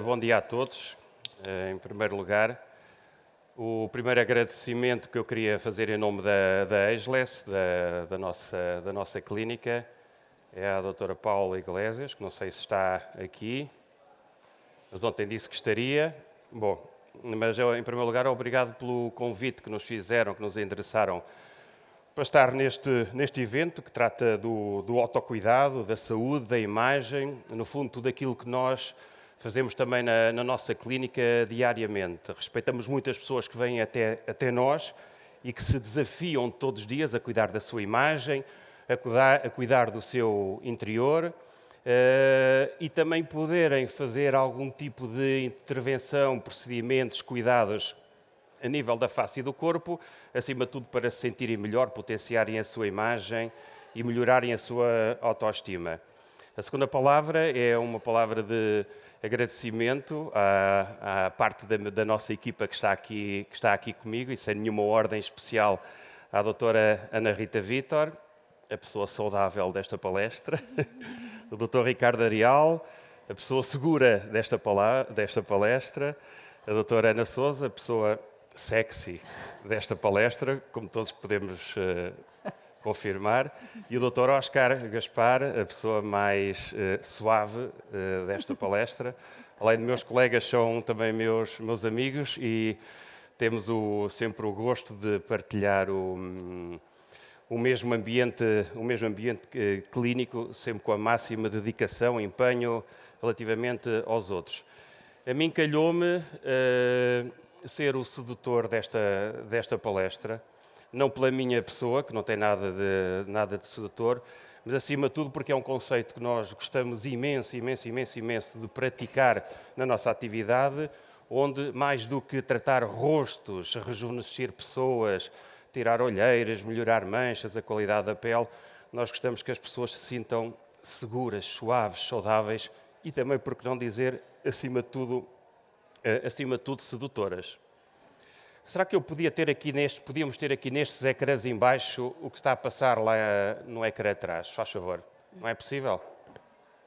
Bom dia a todos. Em primeiro lugar, o primeiro agradecimento que eu queria fazer em nome da Ageless, da nossa clínica, é à doutora Paula Iglesias, que não sei se está aqui, mas ontem disse que estaria. Bom, mas eu, em primeiro lugar, obrigado pelo convite que nos fizeram, que nos endereçaram para estar neste evento que trata do autocuidado, da saúde, da imagem, no fundo tudo aquilo que nós fazemos também na nossa clínica diariamente. Respeitamos muitas pessoas que vêm até nós e que se desafiam todos os dias a cuidar da sua imagem, a cuidar do seu interior e também poderem fazer algum tipo de intervenção, procedimentos, cuidados a nível da face e do corpo, acima de tudo para se sentirem melhor, potenciarem a sua imagem e melhorarem a sua autoestima. A segunda palavra é uma palavra de agradecimento à parte da nossa equipa que está aqui comigo, e sem nenhuma ordem especial, à doutora Ana Rita Vítor, a pessoa saudável desta palestra, o doutor Ricardo Arial, a pessoa segura desta palestra, a doutora Ana Sousa, a pessoa sexy desta palestra, como todos podemos confirmar, e o Dr. Oscar Gaspar, a pessoa mais suave desta palestra. Além de meus colegas, são também meus amigos e temos sempre o gosto de partilhar o mesmo ambiente clínico, sempre com a máxima dedicação, empenho relativamente aos outros. A mim calhou-me ser o sedutor desta palestra, não pela minha pessoa, que não tem nada de sedutor, mas acima de tudo porque é um conceito que nós gostamos imenso de praticar na nossa atividade, onde mais do que tratar rostos, rejuvenescer pessoas, tirar olheiras, melhorar manchas, a qualidade da pele, nós gostamos que as pessoas se sintam seguras, suaves, saudáveis e também, por que não dizer, acima de tudo, sedutoras. Será que podíamos ter aqui nestes ecrãs em baixo o que está a passar lá no ecrã atrás? Faz favor. Não é possível?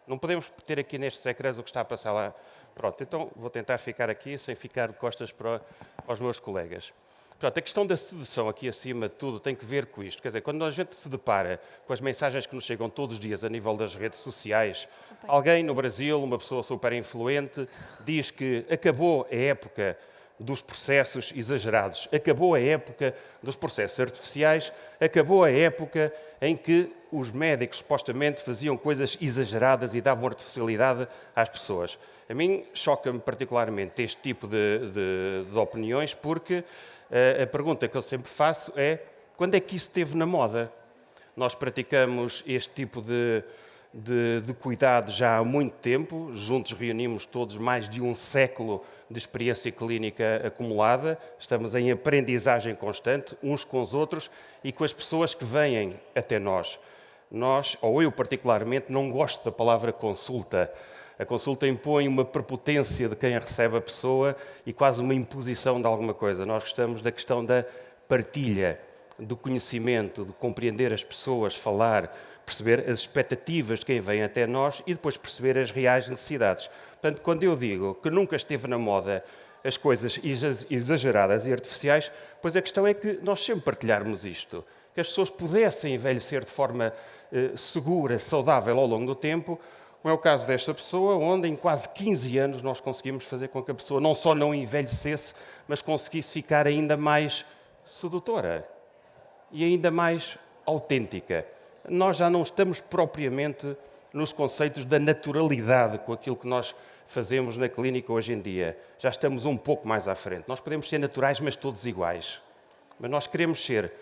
Não podemos ter aqui nestes ecrãs o que está a passar lá? Pronto, então vou tentar ficar aqui sem ficar de costas para os meus colegas. Pronto, a questão da sedução aqui acima de tudo tem que ver com isto. Quer dizer, quando a gente se depara com as mensagens que nos chegam todos os dias a nível das redes sociais, alguém no Brasil, uma pessoa super influente, diz que acabou a época dos processos exagerados, acabou a época dos processos artificiais, acabou a época em que os médicos supostamente faziam coisas exageradas e davam artificialidade às pessoas. A mim choca-me particularmente este tipo de opiniões, porque a pergunta que eu sempre faço é: quando é que isso esteve na moda? Nós praticamos este tipo de cuidado já há muito tempo, juntos reunimos todos mais de um século de experiência clínica acumulada, estamos em aprendizagem constante, uns com os outros e com as pessoas que vêm até nós. Nós, ou eu particularmente, não gosto da palavra consulta. A consulta impõe uma prepotência de quem recebe a pessoa e quase uma imposição de alguma coisa. Nós gostamos da questão da partilha, do conhecimento, de compreender as pessoas, falar, perceber as expectativas de quem vem até nós e depois perceber as reais necessidades. Portanto, quando eu digo que nunca esteve na moda as coisas exageradas e artificiais, pois a questão é que nós sempre partilharmos isto, que as pessoas pudessem envelhecer de forma segura, saudável ao longo do tempo, como é o caso desta pessoa, onde em quase 15 anos nós conseguimos fazer com que a pessoa não só não envelhecesse, mas conseguisse ficar ainda mais sedutora e ainda mais autêntica. Nós já não estamos propriamente nos conceitos da naturalidade com aquilo que nós fazemos na clínica hoje em dia. Já estamos um pouco mais à frente. Nós podemos ser naturais, mas todos iguais. Mas nós queremos ser,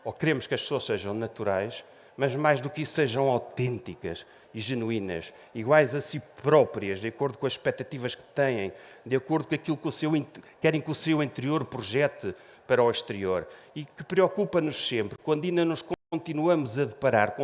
ou queremos que as pessoas sejam naturais, mas mais do que isso sejam autênticas e genuínas, iguais a si próprias, de acordo com as expectativas que têm, de acordo com aquilo que querem que o seu interior projete para o exterior. E que preocupa-nos sempre, quando ainda nos continuamos a deparar com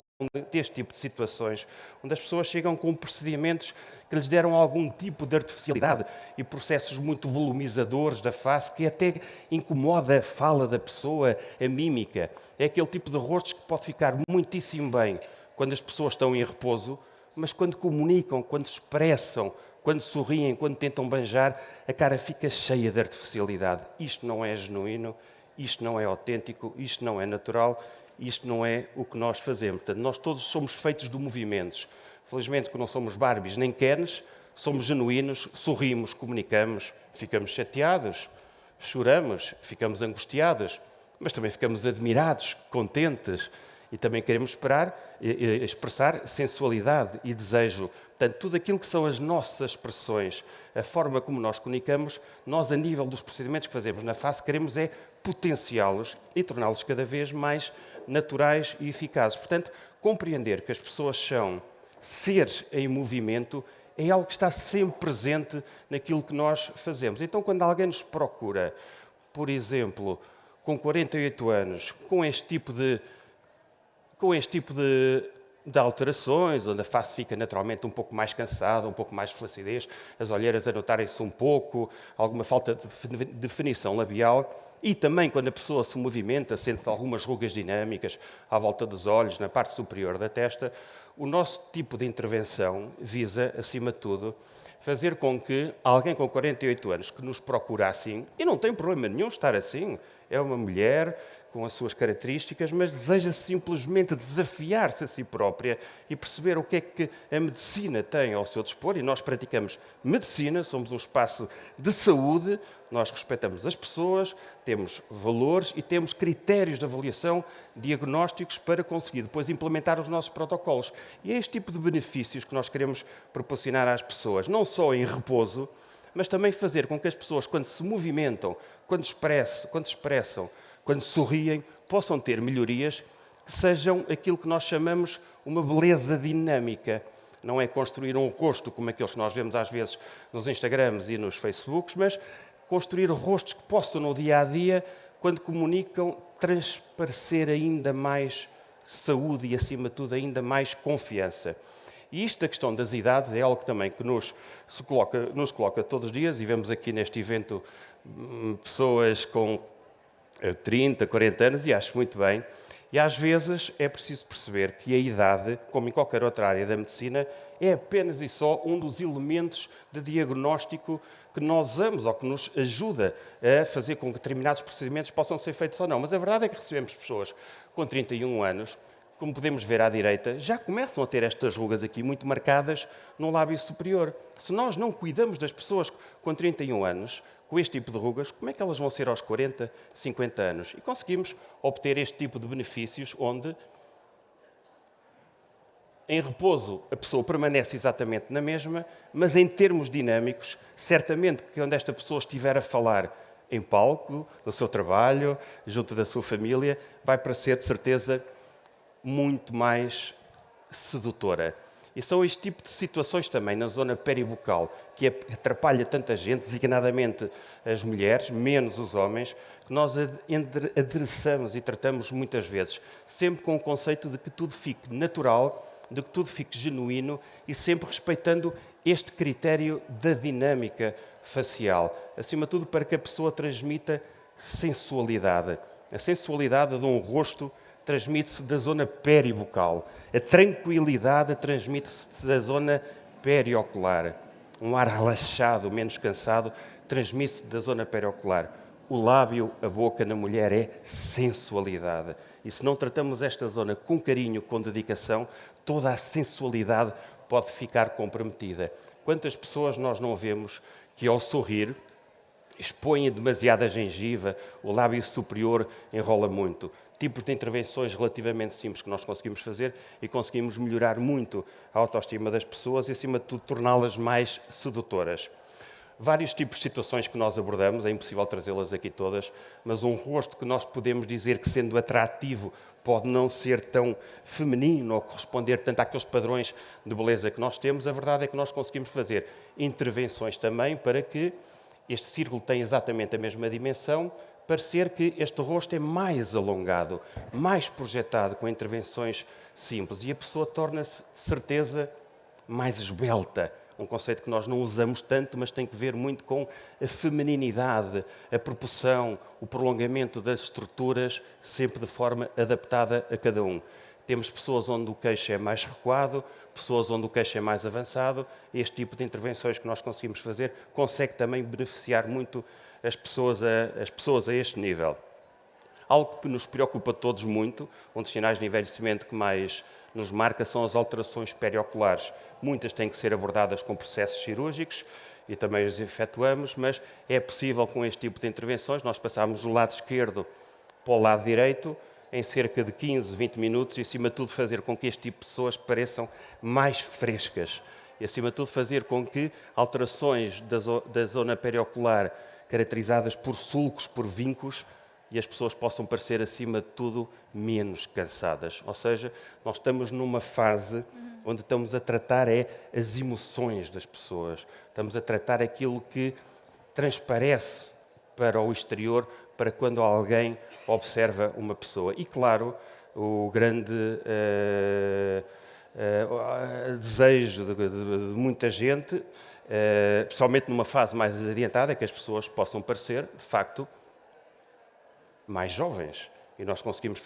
este tipo de situações, onde as pessoas chegam com procedimentos que lhes deram algum tipo de artificialidade e processos muito volumizadores da face, que até incomoda a fala da pessoa, a mímica. É aquele tipo de rostos que pode ficar muitíssimo bem quando as pessoas estão em repouso, mas quando comunicam, quando expressam quando sorriem, quando tentam banjar, a cara fica cheia de artificialidade. Isto não é genuíno, isto não é autêntico, isto não é natural, isto não é o que nós fazemos. Portanto, nós todos somos feitos de movimentos. Felizmente que não somos Barbies nem Kens, somos genuínos, sorrimos, comunicamos, ficamos chateados, choramos, ficamos angustiados, mas também ficamos admirados, contentes e também queremos expressar sensualidade e desejo. Portanto, tudo aquilo que são as nossas expressões, a forma como nós comunicamos, nós, a nível dos procedimentos que fazemos na face, queremos é potenciá-los e torná-los cada vez mais naturais e eficazes. Portanto, compreender que as pessoas são seres em movimento é algo que está sempre presente naquilo que nós fazemos. Então, quando alguém nos procura, por exemplo, com 48 anos, com este tipo de alterações, onde a face fica naturalmente um pouco mais cansada, um pouco mais flacidez, as olheiras a notarem-se um pouco, alguma falta de definição labial, e também quando a pessoa se movimenta, sente algumas rugas dinâmicas à volta dos olhos, na parte superior da testa, o nosso tipo de intervenção visa, acima de tudo, fazer com que alguém com 48 anos que nos procura assim, e não tem problema nenhum estar assim, é uma mulher com as suas características, mas deseja simplesmente desafiar-se a si própria e perceber o que é que a medicina tem ao seu dispor. E nós praticamos medicina, somos um espaço de saúde, nós respeitamos as pessoas, temos valores e temos critérios de avaliação diagnósticos para conseguir depois implementar os nossos protocolos. E é este tipo de benefícios que nós queremos proporcionar às pessoas, não só em repouso, mas também fazer com que as pessoas, quando se movimentam, quando expressam, quando sorriem, possam ter melhorias que sejam aquilo que nós chamamos uma beleza dinâmica. Não é construir um rosto como aqueles que nós vemos às vezes nos Instagrams e nos Facebooks, mas construir rostos que possam, no dia-a-dia, quando comunicam, transparecer ainda mais saúde e, acima de tudo, ainda mais confiança. E isto da questão das idades é algo também que nos coloca todos os dias, e vemos aqui neste evento pessoas com 30, 40 anos, e acho muito bem. E às vezes é preciso perceber que a idade, como em qualquer outra área da medicina, é apenas e só um dos elementos de diagnóstico que nós usamos ou que nos ajuda a fazer com que determinados procedimentos possam ser feitos ou não. Mas a verdade é que recebemos pessoas com 31 anos, como podemos ver à direita, já começam a ter estas rugas aqui muito marcadas no lábio superior. Se nós não cuidamos das pessoas com 31 anos, com este tipo de rugas, como é que elas vão ser aos 40, 50 anos? E conseguimos obter este tipo de benefícios onde, em repouso, a pessoa permanece exatamente na mesma, mas em termos dinâmicos, certamente que quando esta pessoa estiver a falar em palco, no seu trabalho, junto da sua família, vai parecer, de certeza, muito mais sedutora. E são este tipo de situações também na zona peribucal, que atrapalha tanta gente, designadamente as mulheres, menos os homens, que nós adereçamos e tratamos muitas vezes, sempre com o conceito de que tudo fique natural, de que tudo fique genuíno e sempre respeitando este critério da dinâmica facial. Acima de tudo, para que a pessoa transmita sensualidade. A sensualidade de um rosto transmite-se da zona peribucal. A tranquilidade transmite-se da zona periocular. Um ar relaxado, menos cansado, transmite-se da zona periocular. O lábio, a boca na mulher é sensualidade. E se não tratamos esta zona com carinho, com dedicação, toda a sensualidade pode ficar comprometida. Quantas pessoas nós não vemos que ao sorrir expõem demasiada gengiva, o lábio superior enrola muito. Tipos de intervenções relativamente simples que nós conseguimos fazer e conseguimos melhorar muito a autoestima das pessoas e, acima de tudo, torná-las mais sedutoras. Vários tipos de situações que nós abordamos, é impossível trazê-las aqui todas, mas um rosto que nós podemos dizer que, sendo atrativo, pode não ser tão feminino ou corresponder tanto àqueles padrões de beleza que nós temos, a verdade é que nós conseguimos fazer intervenções também para que este círculo tenha exatamente a mesma dimensão, parecer que este rosto é mais alongado, mais projetado com intervenções simples e a pessoa torna-se, de certeza, mais esbelta. Um conceito que nós não usamos tanto, mas tem que ver muito com a femininidade, a proporção, o prolongamento das estruturas, sempre de forma adaptada a cada um. Temos pessoas onde o queixo é mais recuado, pessoas onde o queixo é mais avançado. Este tipo de intervenções que nós conseguimos fazer consegue também beneficiar muito as pessoas a este nível. Algo que nos preocupa todos muito, um dos sinais de envelhecimento que mais nos marca são as alterações perioculares. Muitas têm que ser abordadas com processos cirúrgicos e também os efetuamos, mas é possível com este tipo de intervenções nós passarmos do lado esquerdo para o lado direito em cerca de 15, 20 minutos e, acima de tudo, fazer com que este tipo de pessoas pareçam mais frescas. E, acima de tudo, fazer com que alterações da zona periocular caracterizadas por sulcos, por vincos, e as pessoas possam parecer, acima de tudo, menos cansadas. Ou seja, nós estamos numa fase onde estamos a tratar as emoções das pessoas. Estamos a tratar aquilo que transparece para o exterior, para quando alguém observa uma pessoa. E, claro, o grande desejo de muita gente, especialmente numa fase mais adiantada, é que as pessoas possam parecer, de facto, mais jovens. E nós conseguimos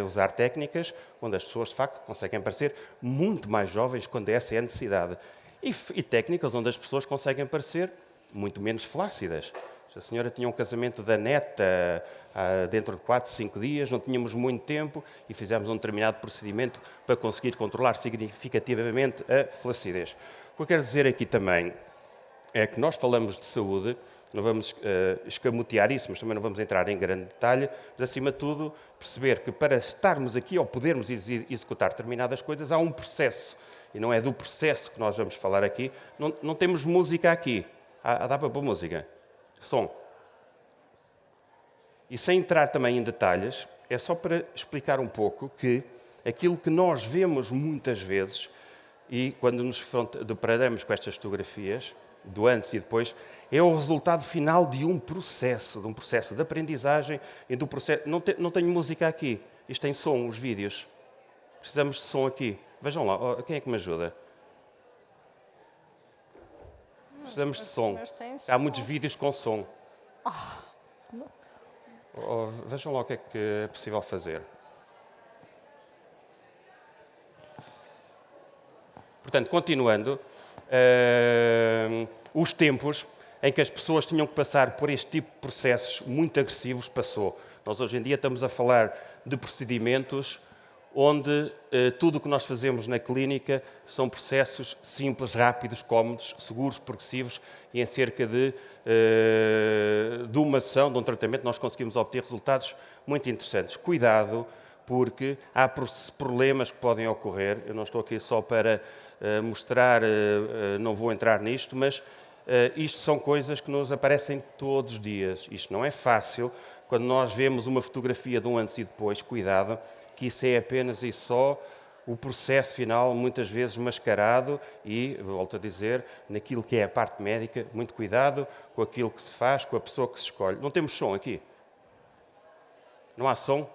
usar técnicas onde as pessoas, de facto, conseguem parecer muito mais jovens quando essa é a necessidade. E técnicas onde as pessoas conseguem parecer muito menos flácidas. A senhora tinha um casamento da neta dentro de 4, 5 dias, não tínhamos muito tempo e fizemos um determinado procedimento para conseguir controlar significativamente a flacidez. O que eu quero dizer aqui também é que nós falamos de saúde, não vamos escamotear isso, mas também não vamos entrar em grande detalhe, mas acima de tudo perceber que para estarmos aqui ou podermos executar determinadas coisas há um processo, e não é do processo que nós vamos falar aqui, não temos música aqui, dá para pôr música, som. E sem entrar também em detalhes, é só para explicar um pouco que aquilo que nós vemos muitas vezes, e quando nos deparamos com estas fotografias, do antes e depois, é o resultado final de um processo de aprendizagem e do processo. Não tenho música aqui, isto tem som, os vídeos. Precisamos de som aqui. Vejam lá, quem é que me ajuda? Precisamos de som. Há muitos vídeos com som. Vejam lá o que é possível fazer. Portanto, continuando, os tempos em que as pessoas tinham que passar por este tipo de processos muito agressivos passou. Nós hoje em dia estamos a falar de procedimentos onde tudo o que nós fazemos na clínica são processos simples, rápidos, cómodos, seguros, progressivos e em cerca de uma sessão, de um tratamento, nós conseguimos obter resultados muito interessantes. Cuidado, porque há problemas que podem ocorrer. Eu não estou aqui só para mostrar, não vou entrar nisto, mas isto são coisas que nos aparecem todos os dias. Isto não é fácil. Quando nós vemos uma fotografia de um antes e depois, cuidado, que isso é apenas e só o processo final, muitas vezes mascarado e, volto a dizer, naquilo que é a parte médica, muito cuidado com aquilo que se faz, com a pessoa que se escolhe. Não temos som aqui? Não há som?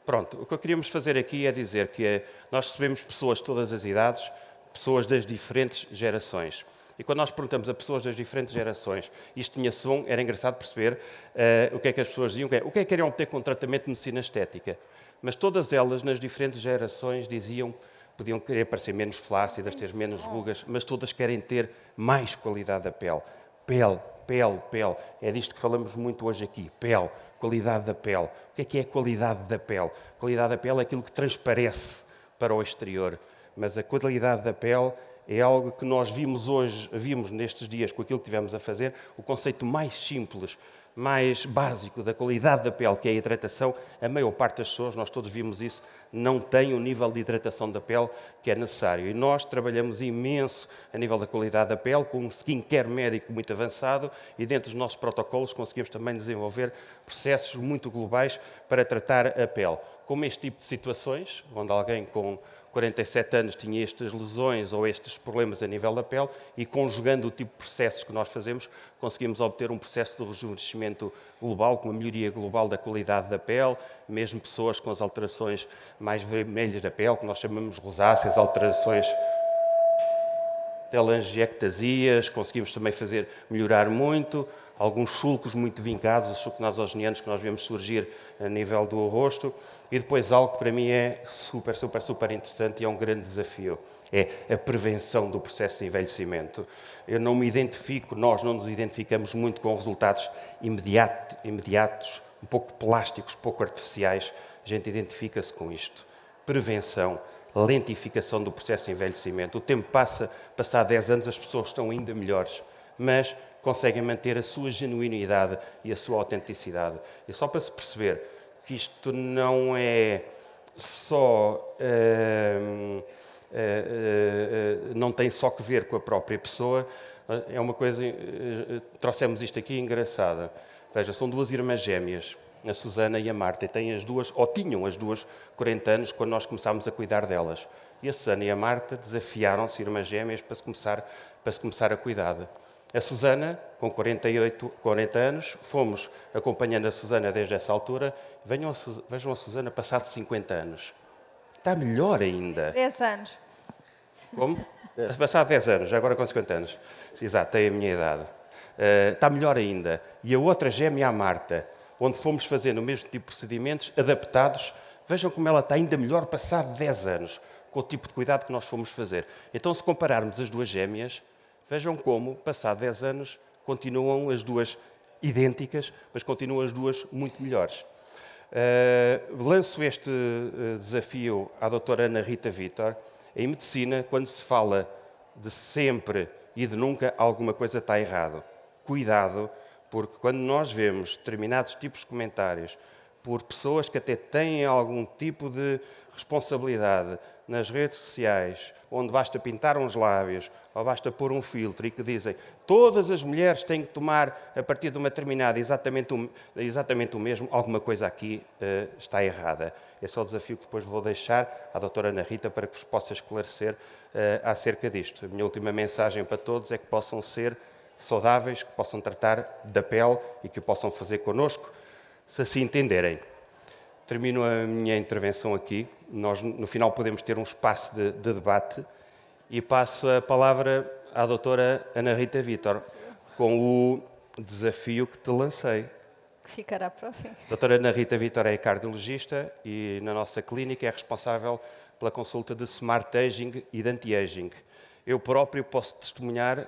Pronto, o que queríamos fazer aqui é dizer que nós recebemos pessoas de todas as idades, pessoas das diferentes gerações. E quando nós perguntamos a pessoas das diferentes gerações, isto tinha som, era engraçado perceber o que é que as pessoas diziam, o que é que queriam obter com o tratamento de medicina estética. Mas todas elas, nas diferentes gerações, diziam, podiam querer parecer menos flácidas, ter menos rugas, mas todas querem ter mais qualidade da pele. Pele, pele, pele. É disto que falamos muito hoje aqui. Pele, qualidade da pele. O que é a qualidade da pele? A qualidade da pele é aquilo que transparece para o exterior. Mas a qualidade da pele é algo que nós vimos nestes dias com aquilo que tivemos a fazer, o conceito mais simples, mais básico da qualidade da pele, que é a hidratação. A maior parte das pessoas, nós todos vimos isso, não tem o nível de hidratação da pele que é necessário. E nós trabalhamos imenso a nível da qualidade da pele, com um skincare médico muito avançado e dentro dos nossos protocolos conseguimos também desenvolver processos muito globais para tratar a pele. Como este tipo de situações, onde alguém com 47 anos tinha estas lesões ou estes problemas a nível da pele e conjugando o tipo de processos que nós fazemos, conseguimos obter um processo de rejuvenescimento global, com uma melhoria global da qualidade da pele, mesmo pessoas com as alterações mais vermelhas da pele, que nós chamamos rosáceas, alterações telangiectasias, conseguimos também melhorar muito, alguns sulcos muito vincados, os sulcos nasogenianos que nós vemos surgir a nível do rosto, e depois algo que para mim é super, super, super interessante e é um grande desafio, é a prevenção do processo de envelhecimento. Eu não me identifico, nós não nos identificamos muito com resultados imediatos, um pouco plásticos, pouco artificiais, a gente identifica-se com isto. Prevenção, lentificação do processo de envelhecimento. O tempo passa, passado 10 anos as pessoas estão ainda melhores, mas conseguem manter a sua genuinidade e a sua autenticidade. E só para se perceber que isto não é só... não tem só que ver com a própria pessoa, é uma coisa... trouxemos isto aqui engraçada. Veja, são duas irmãs gêmeas, a Susana e a Marta, e têm as duas, ou tinham as duas, 40 anos quando nós começámos a cuidar delas. E a Susana e a Marta desafiaram-se, irmãs gêmeas, para se começar a cuidar. A Susana, com 40 anos, fomos acompanhando a Susana desde essa altura. Vejam a Susana passado 50 anos. Está melhor ainda. 10 anos. Como? Passado 10 anos, já agora com 50 anos. Exato, tem a minha idade. Está melhor ainda. E a outra gêmea, a Marta, onde fomos fazendo o mesmo tipo de procedimentos adaptados. Vejam como ela está ainda melhor passado 10 anos, com o tipo de cuidado que nós fomos fazer. Então, se compararmos as duas gêmeas, vejam como, passado 10 anos, continuam as duas idênticas, mas continuam as duas muito melhores. Lanço este desafio à doutora Ana Rita Vítor. Em medicina, quando se fala de sempre e de nunca, alguma coisa está errado. Cuidado, porque quando nós vemos determinados tipos de comentários por pessoas que até têm algum tipo de responsabilidade nas redes sociais, onde basta pintar uns lábios ou basta pôr um filtro e que dizem todas as mulheres têm que tomar, a partir de uma determinada, exatamente o mesmo, alguma coisa aqui está errada. Esse é o desafio que depois vou deixar à doutora Ana Rita para que vos possa esclarecer acerca disto. A minha última mensagem para todos é que possam ser saudáveis, que possam tratar da pele e que o possam fazer connosco, se assim entenderem. Termino a minha intervenção aqui. Nós, no final, podemos ter um espaço de debate e passo a palavra à doutora Ana Rita Vítor com o desafio que te lancei. Que ficará para o fim. A doutora Ana Rita Vítor é cardiologista e, na nossa clínica, é responsável pela consulta de Smart Aging e de Anti-Aging. Eu próprio posso testemunhar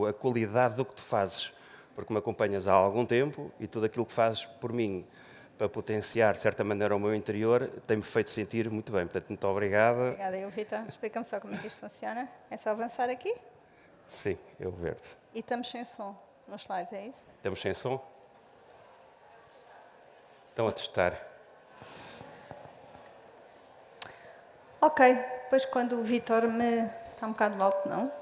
a qualidade do que tu fazes, porque me acompanhas há algum tempo e tudo aquilo que fazes por mim para potenciar, de certa maneira, o meu interior, tem-me feito sentir muito bem. Portanto, muito obrigada. Obrigada, eu, Vitor. Explica-me só como é que isto funciona. É só avançar aqui? Sim, é o verde. E estamos sem som nos slides, é isso? Estamos sem som? Estão a testar. Ok, depois quando o Vitor me... Está um bocado alto, não?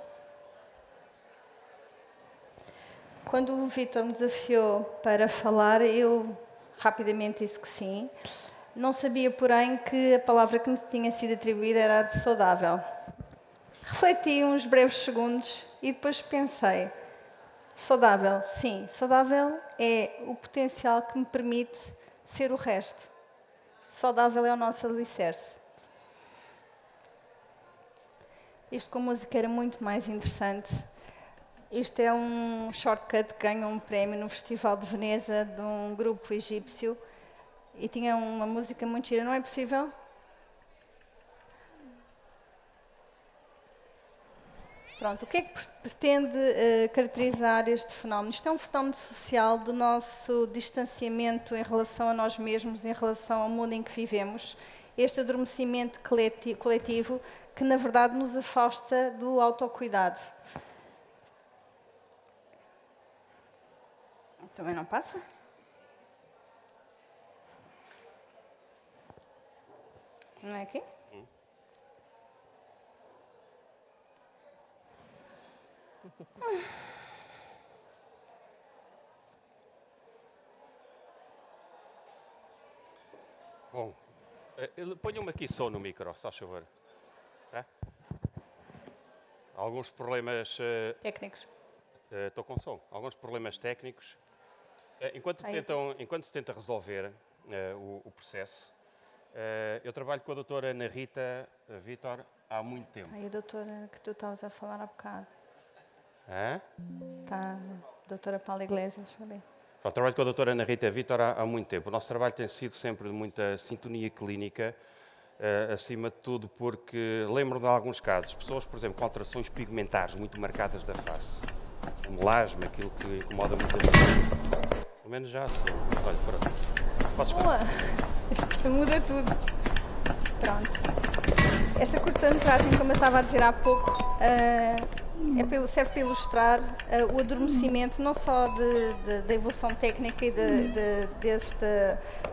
Quando o Vitor me desafiou para falar, eu rapidamente disse que sim. Não sabia, porém, que a palavra que me tinha sido atribuída era a de saudável. Refleti uns breves segundos e depois pensei, saudável, sim, saudável é o potencial que me permite ser o resto. Saudável é o nosso alicerce. Isto com música era muito mais interessante. Isto é um shortcut que ganhou um prémio no Festival de Veneza de um grupo egípcio e tinha uma música muito gira. Não é possível? Pronto, o que é que pretende caracterizar este fenómeno? Isto é um fenómeno social do nosso distanciamento em relação a nós mesmos, em relação ao mundo em que vivemos. Este adormecimento coletivo que, na verdade, nos afasta do autocuidado. Também não passa? Não é aqui? Bom, ponham-me aqui som no micro, se faz favor. É? Alguns problemas... Técnicos. Estou com som. Alguns problemas técnicos. Enquanto se tenta resolver o processo, eu trabalho com a doutora Ana Rita Vítor há muito tempo. Aí a doutora que tu estavas a falar há bocado. Hã? Está a doutora Paula Iglesias, sabe? Pronto, trabalho com a doutora Ana Rita Vítor há muito tempo. O nosso trabalho tem sido sempre de muita sintonia clínica, acima de tudo porque lembro de alguns casos, pessoas, por exemplo, com alterações pigmentares muito marcadas da face, o melasma, aquilo que incomoda muito a pessoa. Pelo menos já assim. Olha, pronto. Podes Boa! Isto muda tudo. Pronto. Esta curta-metragem, como eu estava a dizer há pouco, serve para ilustrar o adormecimento não só da evolução técnica e deste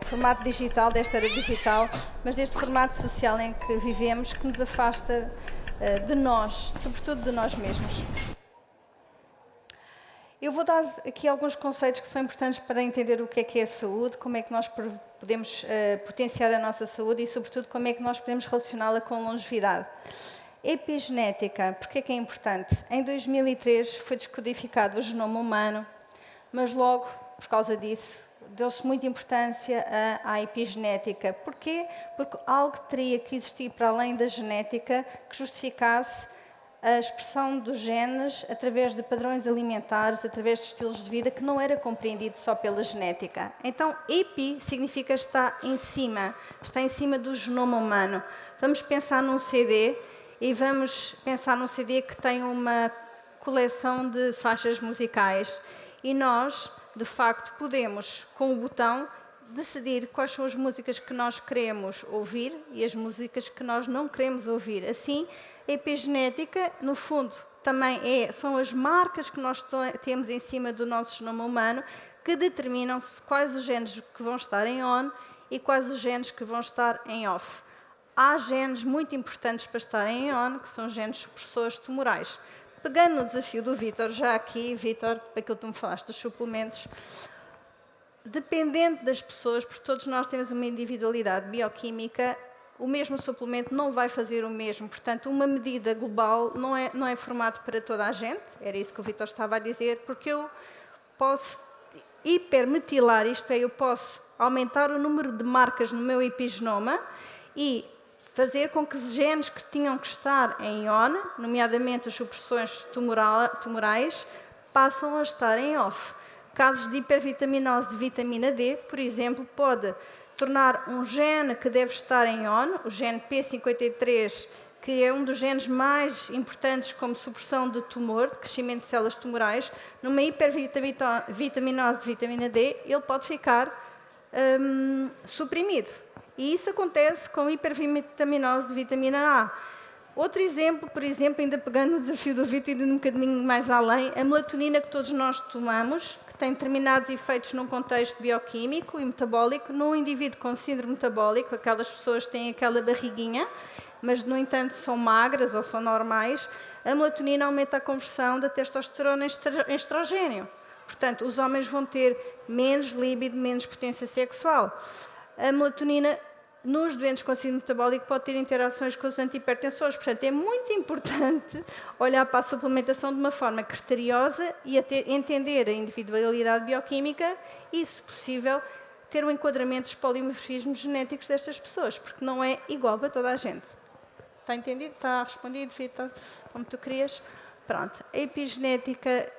formato digital, desta era digital, mas deste formato social em que vivemos, que nos afasta de nós, sobretudo de nós mesmos. Eu vou dar aqui alguns conceitos que são importantes para entender o que é a saúde, como é que nós podemos potenciar a nossa saúde e, sobretudo, como é que nós podemos relacioná-la com a longevidade. Epigenética, porque é que é importante? Em 2003 foi descodificado o genoma humano, mas logo, por causa disso, deu-se muita importância à epigenética. Porquê? Porque algo teria que existir para além da genética que justificasse a expressão dos genes através de padrões alimentares, através de estilos de vida que não era compreendido só pela genética. Então, epi significa está em cima do genoma humano. Vamos pensar num CD e vamos pensar num CD que tem uma coleção de faixas musicais e nós, de facto, podemos, com o botão, decidir quais são as músicas que nós queremos ouvir e as músicas que nós não queremos ouvir. Assim, a epigenética, no fundo, também são as marcas que nós temos em cima do nosso genoma humano que determinam quais os genes que vão estar em on e quais os genes que vão estar em off. Há genes muito importantes para estarem em on, que são genes supressores tumorais. Pegando no desafio do Vítor, já aqui, Vítor, para aquilo que tu me falaste dos suplementos, dependendo das pessoas, porque todos nós temos uma individualidade bioquímica, o mesmo suplemento não vai fazer o mesmo. Portanto, uma medida global não é formato para toda a gente, era isso que o Vítor estava a dizer, porque eu posso hipermetilar, isto é, eu posso aumentar o número de marcas no meu epigenoma e fazer com que os genes que tinham que estar em on, nomeadamente as supressões tumorais, passam a estar em off. Casos de hipervitaminose de vitamina D, por exemplo, pode tornar um gene que deve estar em on, o gene P53, que é um dos genes mais importantes como supressão de tumor, de crescimento de células tumorais, numa hipervitaminose de vitamina D, ele pode ficar suprimido. E isso acontece com hipervitaminose de vitamina A. Outro exemplo, por exemplo, ainda pegando o desafio do Vítor e indo um bocadinho mais além, a melatonina que todos nós tomamos, que tem determinados efeitos num contexto bioquímico e metabólico, num indivíduo com síndrome metabólico, aquelas pessoas que têm aquela barriguinha, mas, no entanto, são magras ou são normais, a melatonina aumenta a conversão da testosterona em estrogênio. Portanto, os homens vão ter menos líbido, menos potência sexual. A melatonina nos doentes com síndrome metabólico pode ter interações com os antihipertensores. Portanto, é muito importante olhar para a suplementação de uma forma criteriosa e entender a individualidade bioquímica e, se possível, ter um enquadramento dos polimorfismos genéticos destas pessoas, porque não é igual para toda a gente. Está entendido? Está respondido, Vítor, como tu querias? Pronto. A epigenética,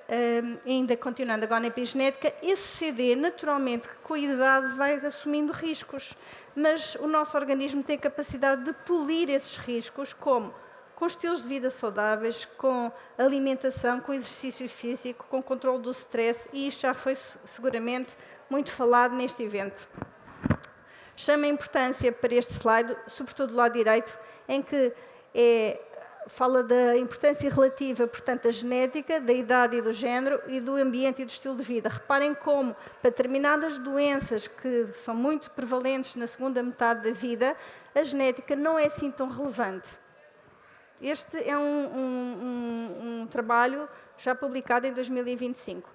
ainda continuando agora na epigenética, esse CD, naturalmente, com a idade vai assumindo riscos, mas o nosso organismo tem a capacidade de polir esses riscos, como com estilos de vida saudáveis, com alimentação, com exercício físico, com controle do stress, e isto já foi seguramente muito falado neste evento. Chama a importância para este slide, sobretudo do lado direito, em que fala da importância relativa, portanto, da genética, da idade e do género e do ambiente e do estilo de vida. Reparem como, para determinadas doenças que são muito prevalentes na segunda metade da vida, a genética não é assim tão relevante. Este é um trabalho já publicado em 2025.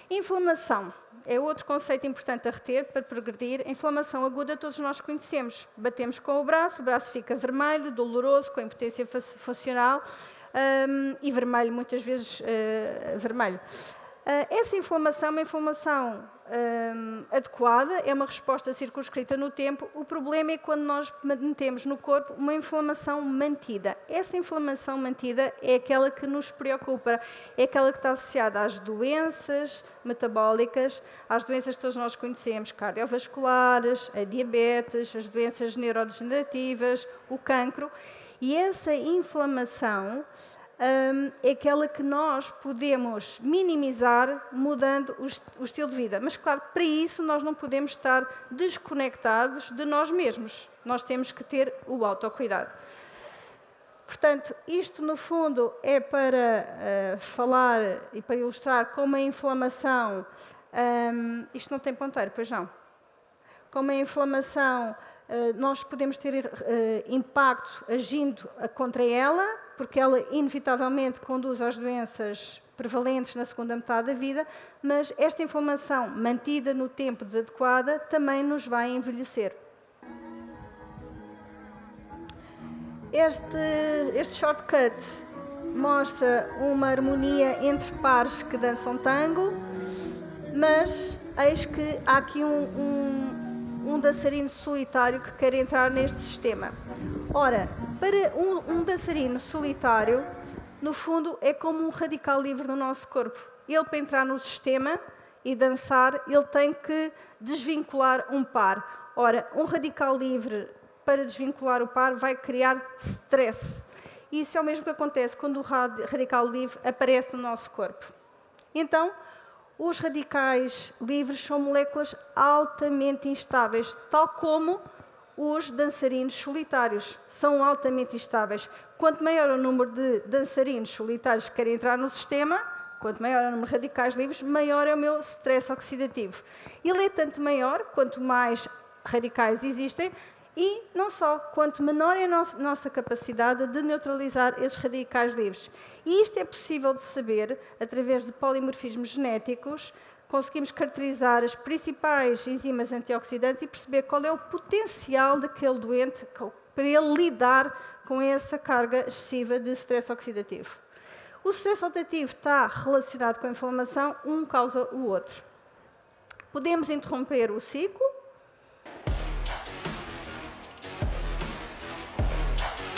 Inflamação é outro conceito importante a reter para progredir. A inflamação aguda todos nós conhecemos. Batemos com o braço fica vermelho, doloroso, com impotência funcional e vermelho, muitas vezes vermelho. Essa inflamação é uma inflamação adequada, é uma resposta circunscrita no tempo. O problema é quando nós mantemos no corpo uma inflamação mantida. Essa inflamação mantida é aquela que nos preocupa, é aquela que está associada às doenças metabólicas, às doenças que todos nós conhecemos, cardiovasculares, a diabetes, as doenças neurodegenerativas, o cancro. E essa inflamação é aquela que nós podemos minimizar mudando o estilo de vida. Mas, claro, para isso nós não podemos estar desconectados de nós mesmos. Nós temos que ter o autocuidado. Portanto, isto no fundo é para falar e para ilustrar como a inflamação... isto não tem ponteiro, pois não? Como a inflamação... nós podemos ter impacto agindo contra ela, porque ela inevitavelmente conduz às doenças prevalentes na segunda metade da vida, mas esta inflamação mantida no tempo desadequada também nos vai envelhecer. Este shortcut mostra uma harmonia entre pares que dançam tango, mas eis que há aqui um dançarino solitário que quer entrar neste sistema. Ora, para um dançarino solitário, no fundo, é como um radical livre no nosso corpo. Ele, para entrar no sistema e dançar, ele tem que desvincular um par. Ora, um radical livre, para desvincular o par, vai criar stress. E isso é o mesmo que acontece quando o radical livre aparece no nosso corpo. Então, os radicais livres são moléculas altamente instáveis, tal como os dançarinos solitários são altamente instáveis. Quanto maior o número de dançarinos solitários que querem entrar no sistema, quanto maior o número de radicais livres, maior é o meu stress oxidativo. Ele é tanto maior quanto mais radicais existem e não só, quanto menor é a nossa capacidade de neutralizar esses radicais livres. E isto é possível de saber através de polimorfismos genéticos. Conseguimos caracterizar as principais enzimas antioxidantes e perceber qual é o potencial daquele doente para ele lidar com essa carga excessiva de stress oxidativo. O stress oxidativo está relacionado com a inflamação, um causa o outro. Podemos interromper o ciclo.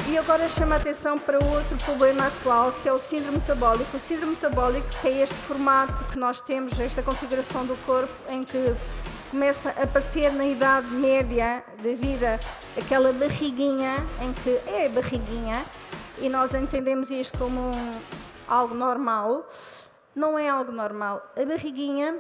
E agora chamo a atenção para outro problema atual, que é o síndrome metabólico. O síndrome metabólico, que é este formato que nós temos, esta configuração do corpo, em que começa a aparecer na idade média da vida aquela barriguinha, em que é barriguinha, e nós entendemos isto como algo normal. Não é algo normal. A barriguinha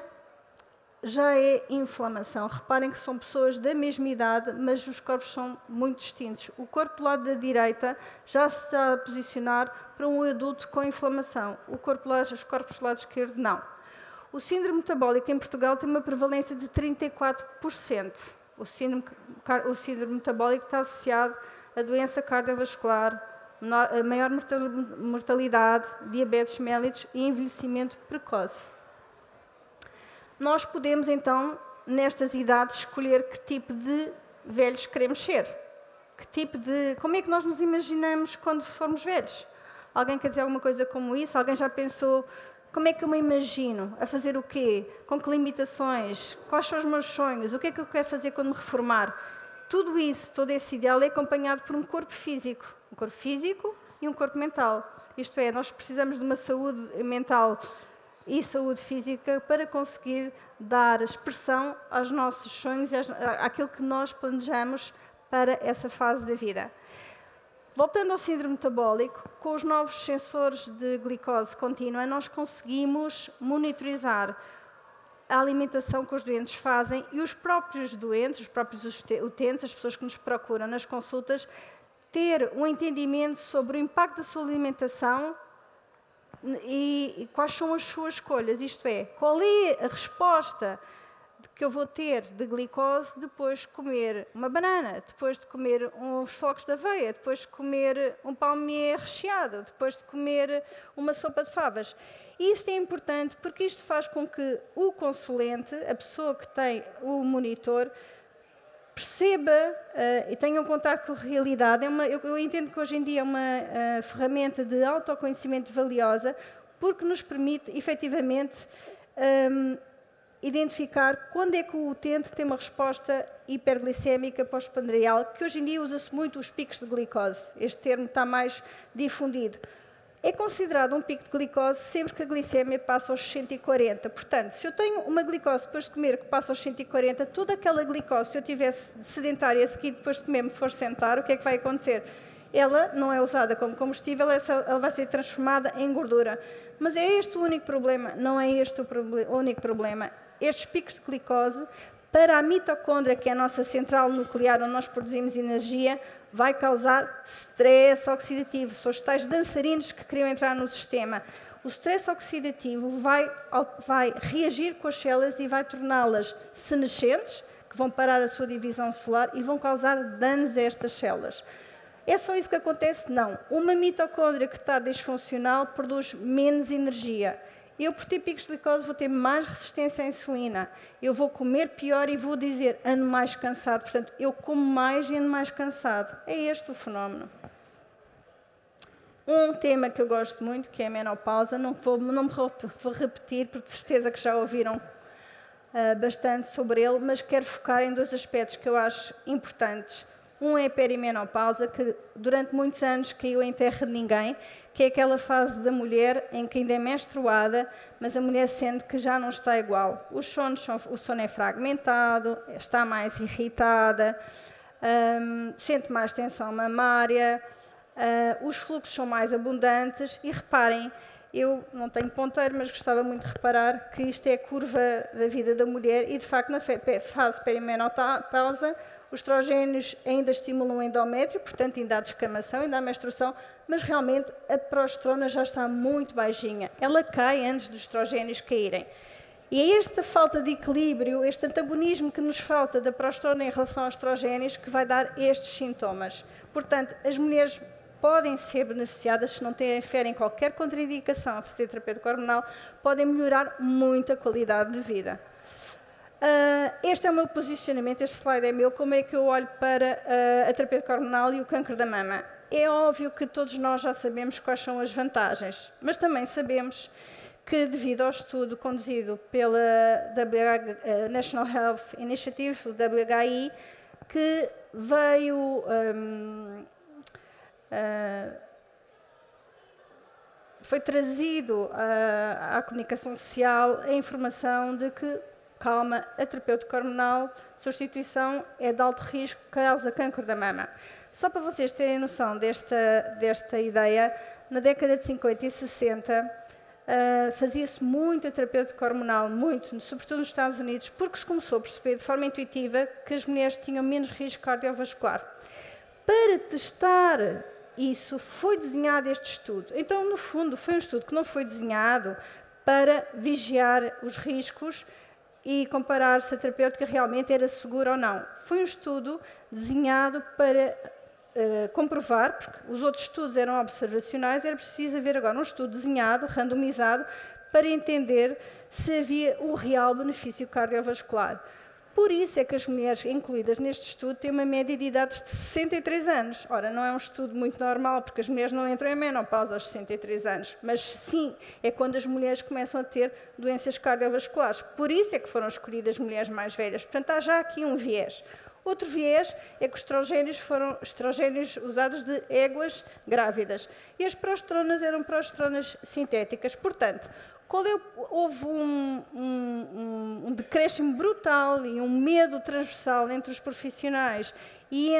já é inflamação. Reparem que são pessoas da mesma idade, mas os corpos são muito distintos. O corpo do lado da direita já se está a posicionar para um adulto com inflamação. Os corpos do lado esquerdo, não. O síndrome metabólico em Portugal tem uma prevalência de 34%. O síndrome metabólico está associado a doença cardiovascular, a maior mortalidade, diabetes mellitus e envelhecimento precoce. Nós podemos, então, nestas idades, escolher que tipo de velhos queremos ser. Como é que nós nos imaginamos quando formos velhos? Alguém quer dizer alguma coisa como isso? Alguém já pensou, como é que eu me imagino? A fazer o quê? Com que limitações? Quais são os meus sonhos? O que é que eu quero fazer quando me reformar? Tudo isso, todo esse ideal é acompanhado por um corpo físico. Um corpo físico e um corpo mental. Isto é, nós precisamos de uma saúde mental e saúde física para conseguir dar expressão aos nossos sonhos e àquilo que nós planejamos para essa fase da vida. Voltando ao síndrome metabólico, com os novos sensores de glicose contínua, nós conseguimos monitorizar a alimentação que os doentes fazem e os próprios doentes, os próprios utentes, as pessoas que nos procuram nas consultas, ter um entendimento sobre o impacto da sua alimentação e quais são as suas escolhas, isto é, qual é a resposta que eu vou ter de glicose depois de comer uma banana, depois de comer uns flocos de aveia, depois de comer um palmier recheado, depois de comer uma sopa de favas. E isto é importante porque isto faz com que o consulente, a pessoa que tem o monitor, perceba e tenha um contato com a realidade. Eu entendo que hoje em dia é uma ferramenta de autoconhecimento valiosa, porque nos permite, efetivamente, identificar quando é que o utente tem uma resposta hiperglicémica pós-prandial, que hoje em dia usa-se muito os picos de glicose. Este termo está mais difundido. É considerado um pico de glicose sempre que a glicemia passa aos 140. Portanto, se eu tenho uma glicose depois de comer que passa aos 140, toda aquela glicose, se eu tivesse sedentária a seguir depois de comer me for sentar, o que é que vai acontecer? Ela não é usada como combustível, ela vai ser transformada em gordura. Mas é este o único problema? Não é este o único problema. Estes picos de glicose, para a mitocôndria, que é a nossa central nuclear onde nós produzimos energia, vai causar stress oxidativo. São os tais dançarinos que queriam entrar no sistema. O stress oxidativo vai reagir com as células e vai torná-las senescentes, que vão parar a sua divisão celular e vão causar danos a estas células. É só isso que acontece? Não. Uma mitocôndria que está disfuncional produz menos energia. Eu, por ter picos de glicose, vou ter mais resistência à insulina. Eu vou comer pior e vou dizer, ando mais cansado. Portanto, eu como mais e ando mais cansado. É este o fenómeno. Um tema que eu gosto muito, que é a menopausa, não me vou repetir, porque de certeza que já ouviram bastante sobre ele, mas quero focar em dois aspectos que eu acho importantes. Um é a perimenopausa, que durante muitos anos caiu em terra de ninguém, que é aquela fase da mulher em que ainda é menstruada, mas a mulher sente que já não está igual. O sono é fragmentado, está mais irritada, sente mais tensão mamária, os fluxos são mais abundantes e reparem, eu não tenho ponteiro, mas gostava muito de reparar que isto é a curva da vida da mulher e, de facto, na fase perimenopausa, os estrogénios ainda estimulam o endométrio, portanto ainda há descamação, ainda há menstruação, mas realmente a progesterona já está muito baixinha. Ela cai antes dos estrogénios caírem. E é esta falta de equilíbrio, este antagonismo que nos falta da progesterona em relação aos estrogénios que vai dar estes sintomas. Portanto, as mulheres podem ser beneficiadas, se não tiverem qualquer contraindicação a fazer terapêutico hormonal, podem melhorar muito a qualidade de vida. Este é o meu posicionamento, este slide é meu, como é que eu olho para a terapêutica hormonal e o câncer da mama. É óbvio que todos nós já sabemos quais são as vantagens, mas também sabemos que, devido ao estudo conduzido pela National Health Initiative, o WHI, que veio foi trazido à comunicação social a informação de que, calma, a terapêutica hormonal, substituição é de alto risco, causa câncer da mama. Só para vocês terem noção desta ideia, na década de 50 e 60 fazia-se muito a terapêutica hormonal, muito, sobretudo nos Estados Unidos, porque se começou a perceber de forma intuitiva que as mulheres tinham menos risco cardiovascular. Para testar isso, foi desenhado este estudo. Então, no fundo, foi um estudo que não foi desenhado para vigiar os riscos e comparar se a terapêutica realmente era segura ou não. Foi um estudo desenhado para comprovar, porque os outros estudos eram observacionais, era preciso haver agora um estudo desenhado, randomizado, para entender se havia o real benefício cardiovascular. Por isso é que as mulheres incluídas neste estudo têm uma média de idade de 63 anos. Ora, não é um estudo muito normal, porque as mulheres não entram em menopausa aos 63 anos, mas sim, é quando as mulheres começam a ter doenças cardiovasculares. Por isso é que foram escolhidas mulheres mais velhas. Portanto, há já aqui um viés. Outro viés é que os estrogénios foram estrogénios usados de éguas grávidas. E as progesteronas eram progesteronas sintéticas. Portanto, houve um decréscimo brutal e um medo transversal entre os profissionais e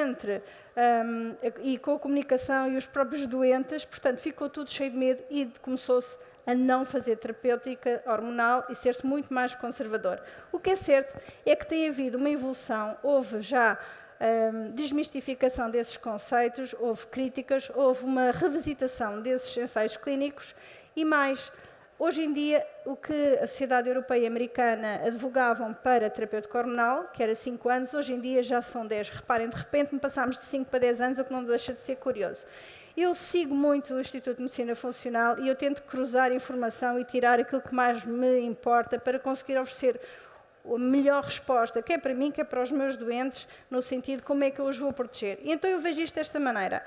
com a comunicação e os próprios doentes, portanto, ficou tudo cheio de medo e começou-se a não fazer terapêutica hormonal e ser-se muito mais conservador. O que é certo é que tem havido uma evolução, houve já desmistificação desses conceitos, houve críticas, houve uma revisitação desses ensaios clínicos e mais. Hoje em dia, o que a Sociedade Europeia e Americana advogavam para a terapêutica hormonal, que era 5 anos, hoje em dia já são 10. Reparem, de repente passámos de 5 para 10 anos, o que não deixa de ser curioso. Eu sigo muito o Instituto de Medicina Funcional e eu tento cruzar informação e tirar aquilo que mais me importa para conseguir oferecer a melhor resposta, quer para mim, quer para os meus doentes, no sentido de como é que eu os vou proteger. E então eu vejo isto desta maneira.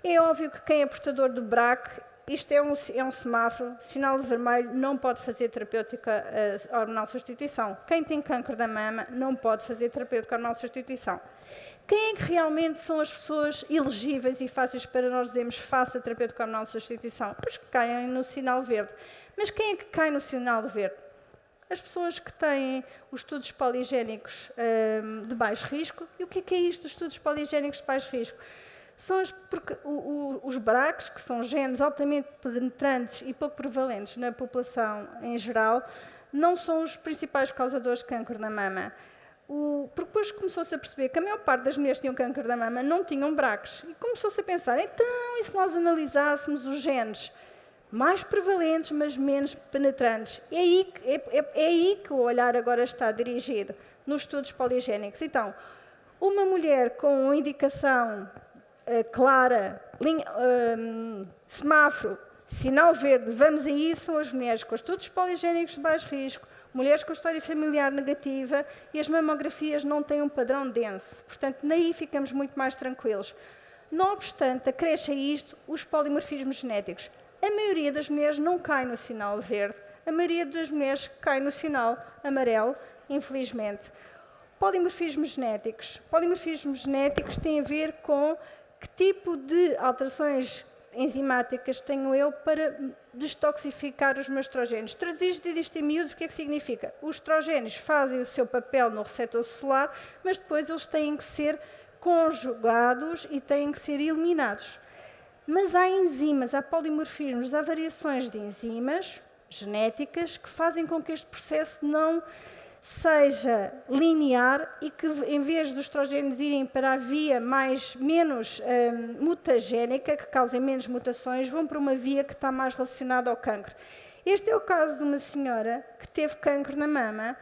É óbvio que quem é portador do BRAC isto é um semáforo, sinal de vermelho, não pode fazer terapêutica hormonal substituição. Quem tem câncer da mama não pode fazer terapêutica hormonal substituição. Quem é que realmente são as pessoas elegíveis e fáceis para nós dizermos faça terapêutica hormonal substituição? Os que caem no sinal verde. Mas quem é que cai no sinal verde? As pessoas que têm os estudos poligénicos de baixo risco. E o que é isto dos estudos poligénicos de baixo risco? São os BRCAs, que são genes altamente penetrantes e pouco prevalentes na população em geral, não são os principais causadores de câncer da mama. Porque depois começou-se a perceber que a maior parte das mulheres que tinham câncer da mama não tinham BRCAs. E começou-se a pensar, então, e se nós analisássemos os genes mais prevalentes, mas menos penetrantes? É aí que o olhar agora está dirigido, nos estudos poligénicos. Então, uma mulher com indicação clara, semáforo, sinal verde, vamos a isso, são as mulheres com estudos poligénicos de baixo risco, mulheres com história familiar negativa e as mamografias não têm um padrão denso. Portanto, daí ficamos muito mais tranquilos. Não obstante, acresce a isto os polimorfismos genéticos. A maioria das mulheres não cai no sinal verde, a maioria das mulheres cai no sinal amarelo, infelizmente. Polimorfismos genéticos. Polimorfismos genéticos têm a ver com que tipo de alterações enzimáticas tenho eu para detoxificar os meus estrogénios. Traduzido isto em miúdos, o que é que significa? Os estrogénios fazem o seu papel no receptor celular, mas depois eles têm que ser conjugados e têm que ser eliminados. Mas há enzimas, há polimorfismos, há variações de enzimas genéticas que fazem com que este processo não seja linear e que, em vez dos estrogénios irem para a via menos mutagénica, que causem menos mutações, vão para uma via que está mais relacionada ao cancro. Este é o caso de uma senhora que teve cancro na mama,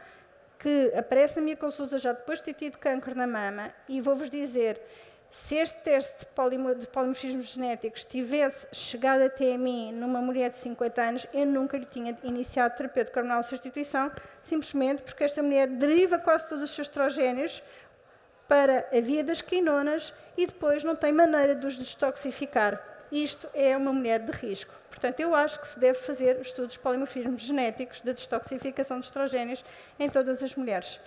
que aparece na minha consulta já depois de ter tido cancro na mama, e vou-vos dizer, se este teste de polimorfismos genéticos tivesse chegado até a mim numa mulher de 50 anos, eu nunca lhe tinha iniciado terapêutica hormonal de substituição, simplesmente porque esta mulher deriva quase todos os seus estrogénios para a via das quinonas e depois não tem maneira de os detoxificar. Isto é uma mulher de risco. Portanto, eu acho que se deve fazer estudos de polimorfismos genéticos de detoxificação de estrogénios em todas as mulheres.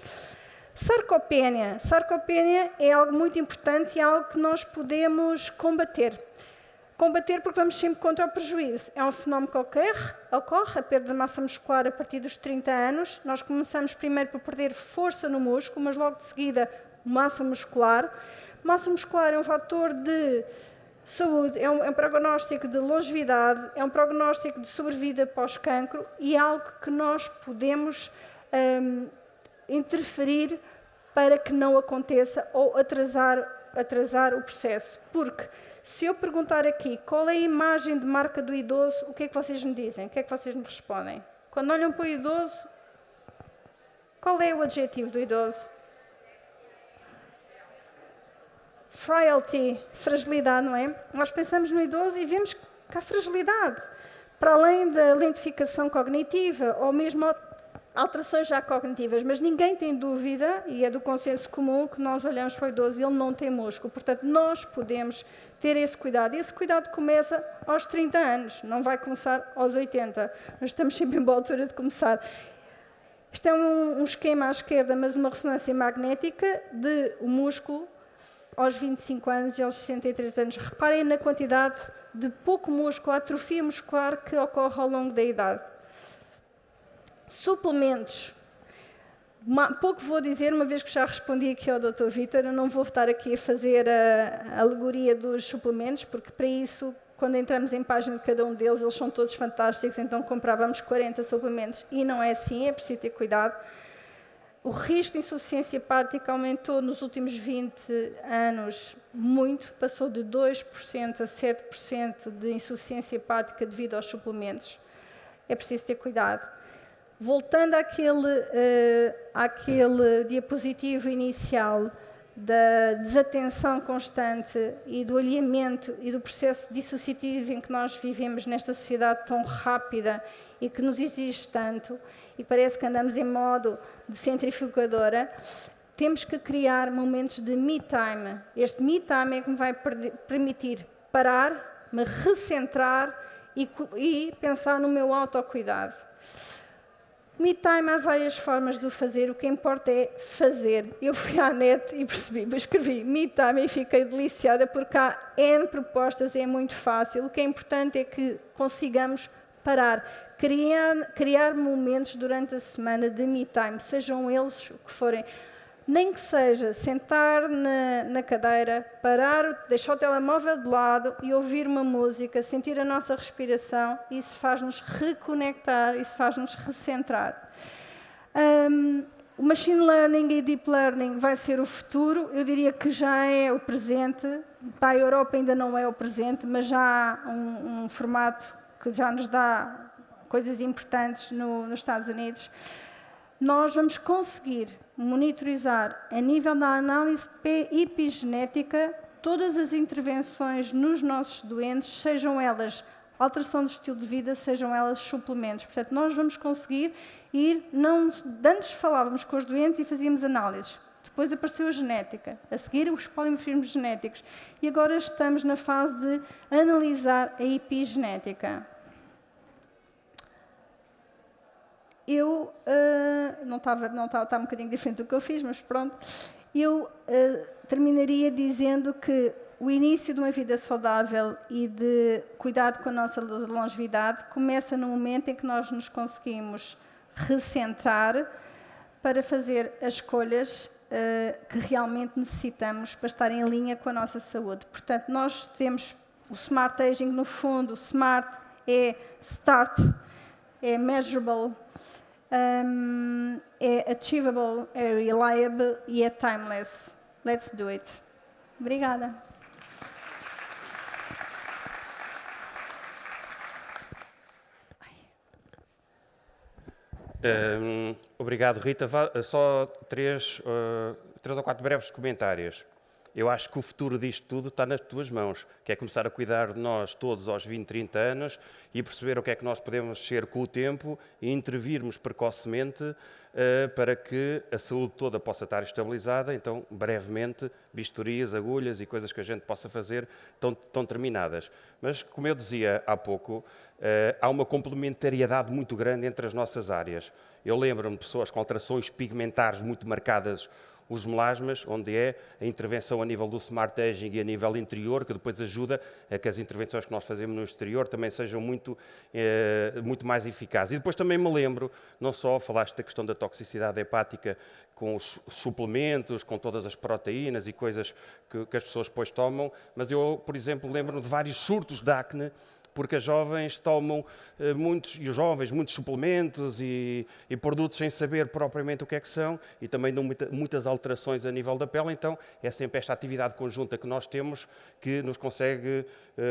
Sarcopénia. Sarcopénia é algo muito importante e algo que nós podemos combater. Combater porque vamos sempre contra o prejuízo. É um fenómeno que ocorre a perda de massa muscular a partir dos 30 anos. Nós começamos primeiro por perder força no músculo, mas logo de seguida massa muscular. Massa muscular é um fator de saúde, é um prognóstico de longevidade, é um prognóstico de sobrevida pós-cancro e é algo que nós podemos interferir para que não aconteça ou atrasar o processo. Porque se eu perguntar aqui qual é a imagem de marca do idoso, o que é que vocês me dizem? O que é que vocês me respondem? Quando olham para o idoso, qual é o adjetivo do idoso? Frailty, fragilidade, não é? Nós pensamos no idoso e vemos que há fragilidade. Para além da lentificação cognitiva ou mesmo alterações já cognitivas, mas ninguém tem dúvida, e é do consenso comum, que nós olhamos para o idoso e ele não tem músculo. Portanto, nós podemos ter esse cuidado. E esse cuidado começa aos 30 anos, não vai começar aos 80. Nós estamos sempre em boa altura de começar. Isto é um esquema à esquerda, mas uma ressonância magnética de o músculo aos 25 anos e aos 63 anos. Reparem na quantidade de pouco músculo, atrofia muscular que ocorre ao longo da idade. Suplementos. Pouco vou dizer, uma vez que já respondi aqui ao Dr. Vítor, eu não vou estar aqui a fazer a alegoria dos suplementos, porque para isso, quando entramos em página de cada um deles, eles são todos fantásticos, então comprávamos 40 suplementos e não é assim, é preciso ter cuidado. O risco de insuficiência hepática aumentou nos últimos 20 anos muito, passou de 2% a 7% de insuficiência hepática devido aos suplementos. É preciso ter cuidado. Voltando àquele diapositivo inicial da desatenção constante e do alinhamento e do processo dissociativo em que nós vivemos nesta sociedade tão rápida e que nos exige tanto e parece que andamos em modo de centrifugadora, temos que criar momentos de me time. Este me time é que me vai permitir parar, me recentrar e pensar no meu autocuidado. Me time, há várias formas de o fazer, o que importa é fazer. Eu fui à net e percebi, escrevi me time e fiquei deliciada porque há N propostas e é muito fácil. O que é importante é que consigamos parar, criar momentos durante a semana de me time, sejam eles o que forem. Nem que seja sentar na cadeira, parar, deixar o telemóvel de lado e ouvir uma música, sentir a nossa respiração, isso faz-nos reconectar, isso faz-nos recentrar. O Machine Learning e Deep Learning vai ser o futuro, eu diria que já é o presente, para a Europa ainda não é o presente, mas já há um formato que já nos dá coisas importantes nos Estados Unidos. Nós vamos conseguir monitorizar, a nível da análise epigenética, todas as intervenções nos nossos doentes, sejam elas alteração de estilo de vida, sejam elas suplementos. Portanto, nós vamos conseguir antes falávamos com os doentes e fazíamos análises. Depois apareceu a genética, a seguir os polimorfismos genéticos. E agora estamos na fase de analisar a epigenética. Eu, está um bocadinho diferente do que eu fiz, mas pronto. Eu terminaria dizendo que o início de uma vida saudável e de cuidado com a nossa longevidade começa no momento em que nós nos conseguimos recentrar para fazer as escolhas que realmente necessitamos para estar em linha com a nossa saúde. Portanto, nós temos o Smart Aging, no fundo, o Smart é Start, é Measurable, é achievable, é reliable e é timeless. Let's do it. Obrigada. Obrigado, Rita. Só três ou quatro breves comentários. Eu acho que o futuro disto tudo está nas tuas mãos, que é começar a cuidar de nós todos aos 20, 30 anos e perceber o que é que nós podemos ser com o tempo e intervirmos precocemente para que a saúde toda possa estar estabilizada. Então, brevemente, bistorias, agulhas e coisas que a gente possa fazer estão terminadas. Mas, como eu dizia há pouco, há uma complementariedade muito grande entre as nossas áreas. Eu lembro-me de pessoas com alterações pigmentares muito marcadas, os melasmas, onde é a intervenção a nível do Smart Aging e a nível interior, que depois ajuda a que as intervenções que nós fazemos no exterior também sejam muito mais eficazes. E depois também me lembro, não só falaste da questão da toxicidade hepática com os suplementos, com todas as proteínas e coisas que as pessoas depois tomam, mas eu, por exemplo, lembro-me de vários surtos de acne, porque as jovens tomam muitos suplementos e produtos sem saber propriamente o que é que são e também dão muitas alterações a nível da pele. Então, é sempre esta atividade conjunta que nós temos que nos consegue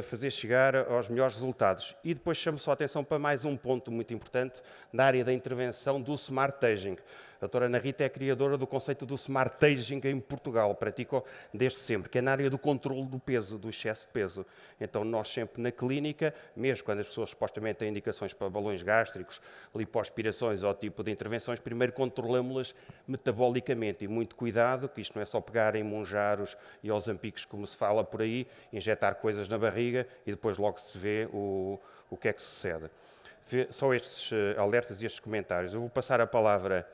fazer chegar aos melhores resultados. E depois chamo só a atenção para mais um ponto muito importante na área da intervenção do Smart Aging. A doutora Ana Rita é a criadora do conceito do Smart Aging em Portugal, pratico desde sempre, que é na área do controle do peso, do excesso de peso. Então nós sempre na clínica, mesmo quando as pessoas supostamente têm indicações para balões gástricos, lipoaspirações ou tipo de intervenções, primeiro controlamos-las metabolicamente e muito cuidado, que isto não é só pegar em monjaros e aos ampicos como se fala por aí, injetar coisas na barriga e depois logo se vê o que é que sucede. Só estes alertas e estes comentários. Eu vou passar a palavra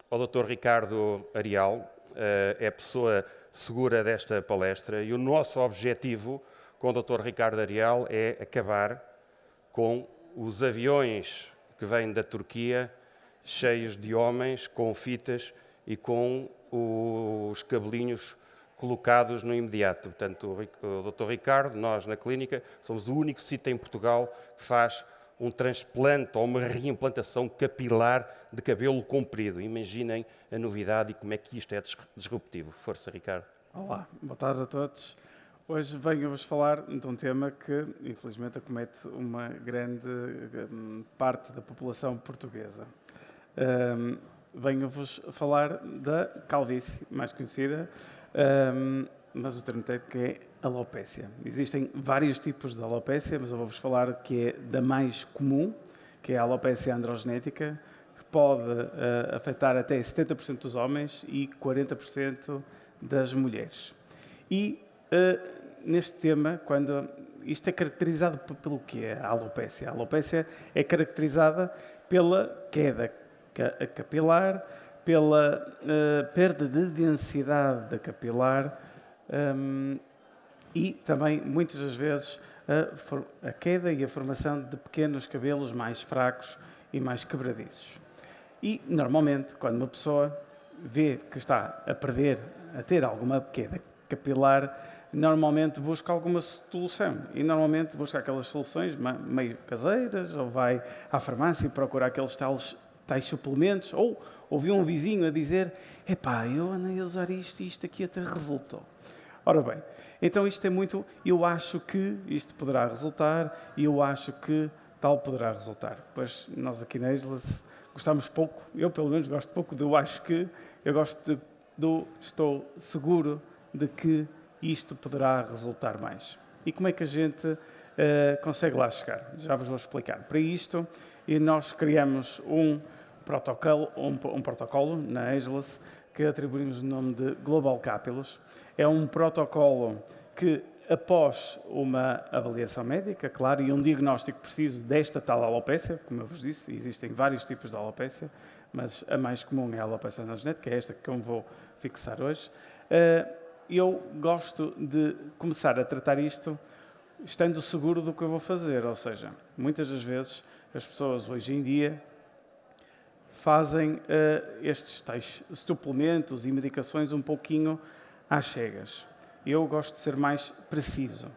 ao Dr. Ricardo Arial, é a pessoa segura desta palestra, e o nosso objetivo com o Dr. Ricardo Arial é acabar com os aviões que vêm da Turquia cheios de homens com fitas e com os cabelinhos colocados no imediato. Portanto, o Dr. Ricardo, nós na clínica, somos o único sítio em Portugal que faz um transplante ou uma reimplantação capilar de cabelo comprido. Imaginem a novidade e como é que isto é disruptivo. Força, Ricardo. Olá, boa tarde a todos. Hoje venho-vos falar de um tema que, infelizmente, acomete uma grande parte da população portuguesa. Venho-vos falar da calvície, mais conhecida, mas o termo técnico é alopécia. Existem vários tipos de alopécia, mas eu vou-vos falar que é da mais comum, que é a alopécia androgenética, que pode afetar até 70% dos homens e 40% das mulheres. E neste tema, quando isto é caracterizado pelo quê? A alopécia. A alopécia é caracterizada pela queda capilar, pela perda de densidade da capilar e também, muitas das vezes, a queda e a formação de pequenos cabelos mais fracos e mais quebradiços. E, normalmente, quando uma pessoa vê que está a ter alguma queda capilar, normalmente busca alguma solução. E normalmente busca aquelas soluções meio caseiras, ou vai à farmácia e procura aqueles tais suplementos, ou ouviu um vizinho a dizer: epá, eu andei a usar isto e isto aqui até resultou. Ora bem, então isto é muito, eu acho que isto poderá resultar, e eu acho que tal poderá resultar. Pois nós aqui na Ageless gostamos pouco, eu pelo menos gosto pouco do acho que, eu gosto do estou seguro de que isto poderá resultar mais. E como é que a gente consegue lá chegar? Já vos vou explicar. Para isto, nós criamos um protocolo na Ageless que atribuímos o nome de Global Capillus. É um protocolo que, após uma avaliação médica, claro, e um diagnóstico preciso desta tal alopécia, como eu vos disse, existem vários tipos de alopécia, mas a mais comum é a alopécia androgenética, que é esta que eu vou fixar hoje. Eu gosto de começar a tratar isto estando seguro do que eu vou fazer, ou seja, muitas das vezes as pessoas hoje em dia fazem estes tais suplementos e medicações um pouquinho às cegas. Eu gosto de ser mais preciso,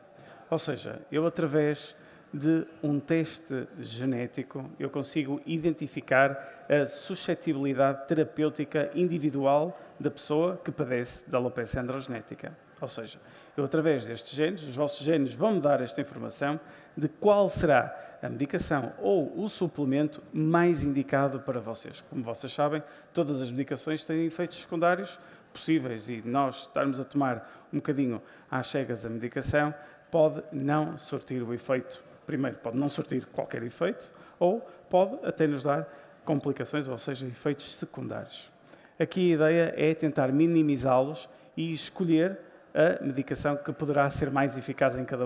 ou seja, eu através de um teste genético eu consigo identificar a suscetibilidade terapêutica individual da pessoa que padece da alopecia androgenética. Ou seja, eu através destes genes, os vossos genes vão-me dar esta informação de qual será a medicação ou o suplemento mais indicado para vocês. Como vocês sabem, todas as medicações têm efeitos secundários possíveis e nós estarmos a tomar um bocadinho às cegas a medicação pode não surtir o efeito. Primeiro, pode não surtir qualquer efeito ou pode até nos dar complicações, ou seja, efeitos secundários. Aqui a ideia é tentar minimizá-los e escolher a medicação que poderá ser mais eficaz em cada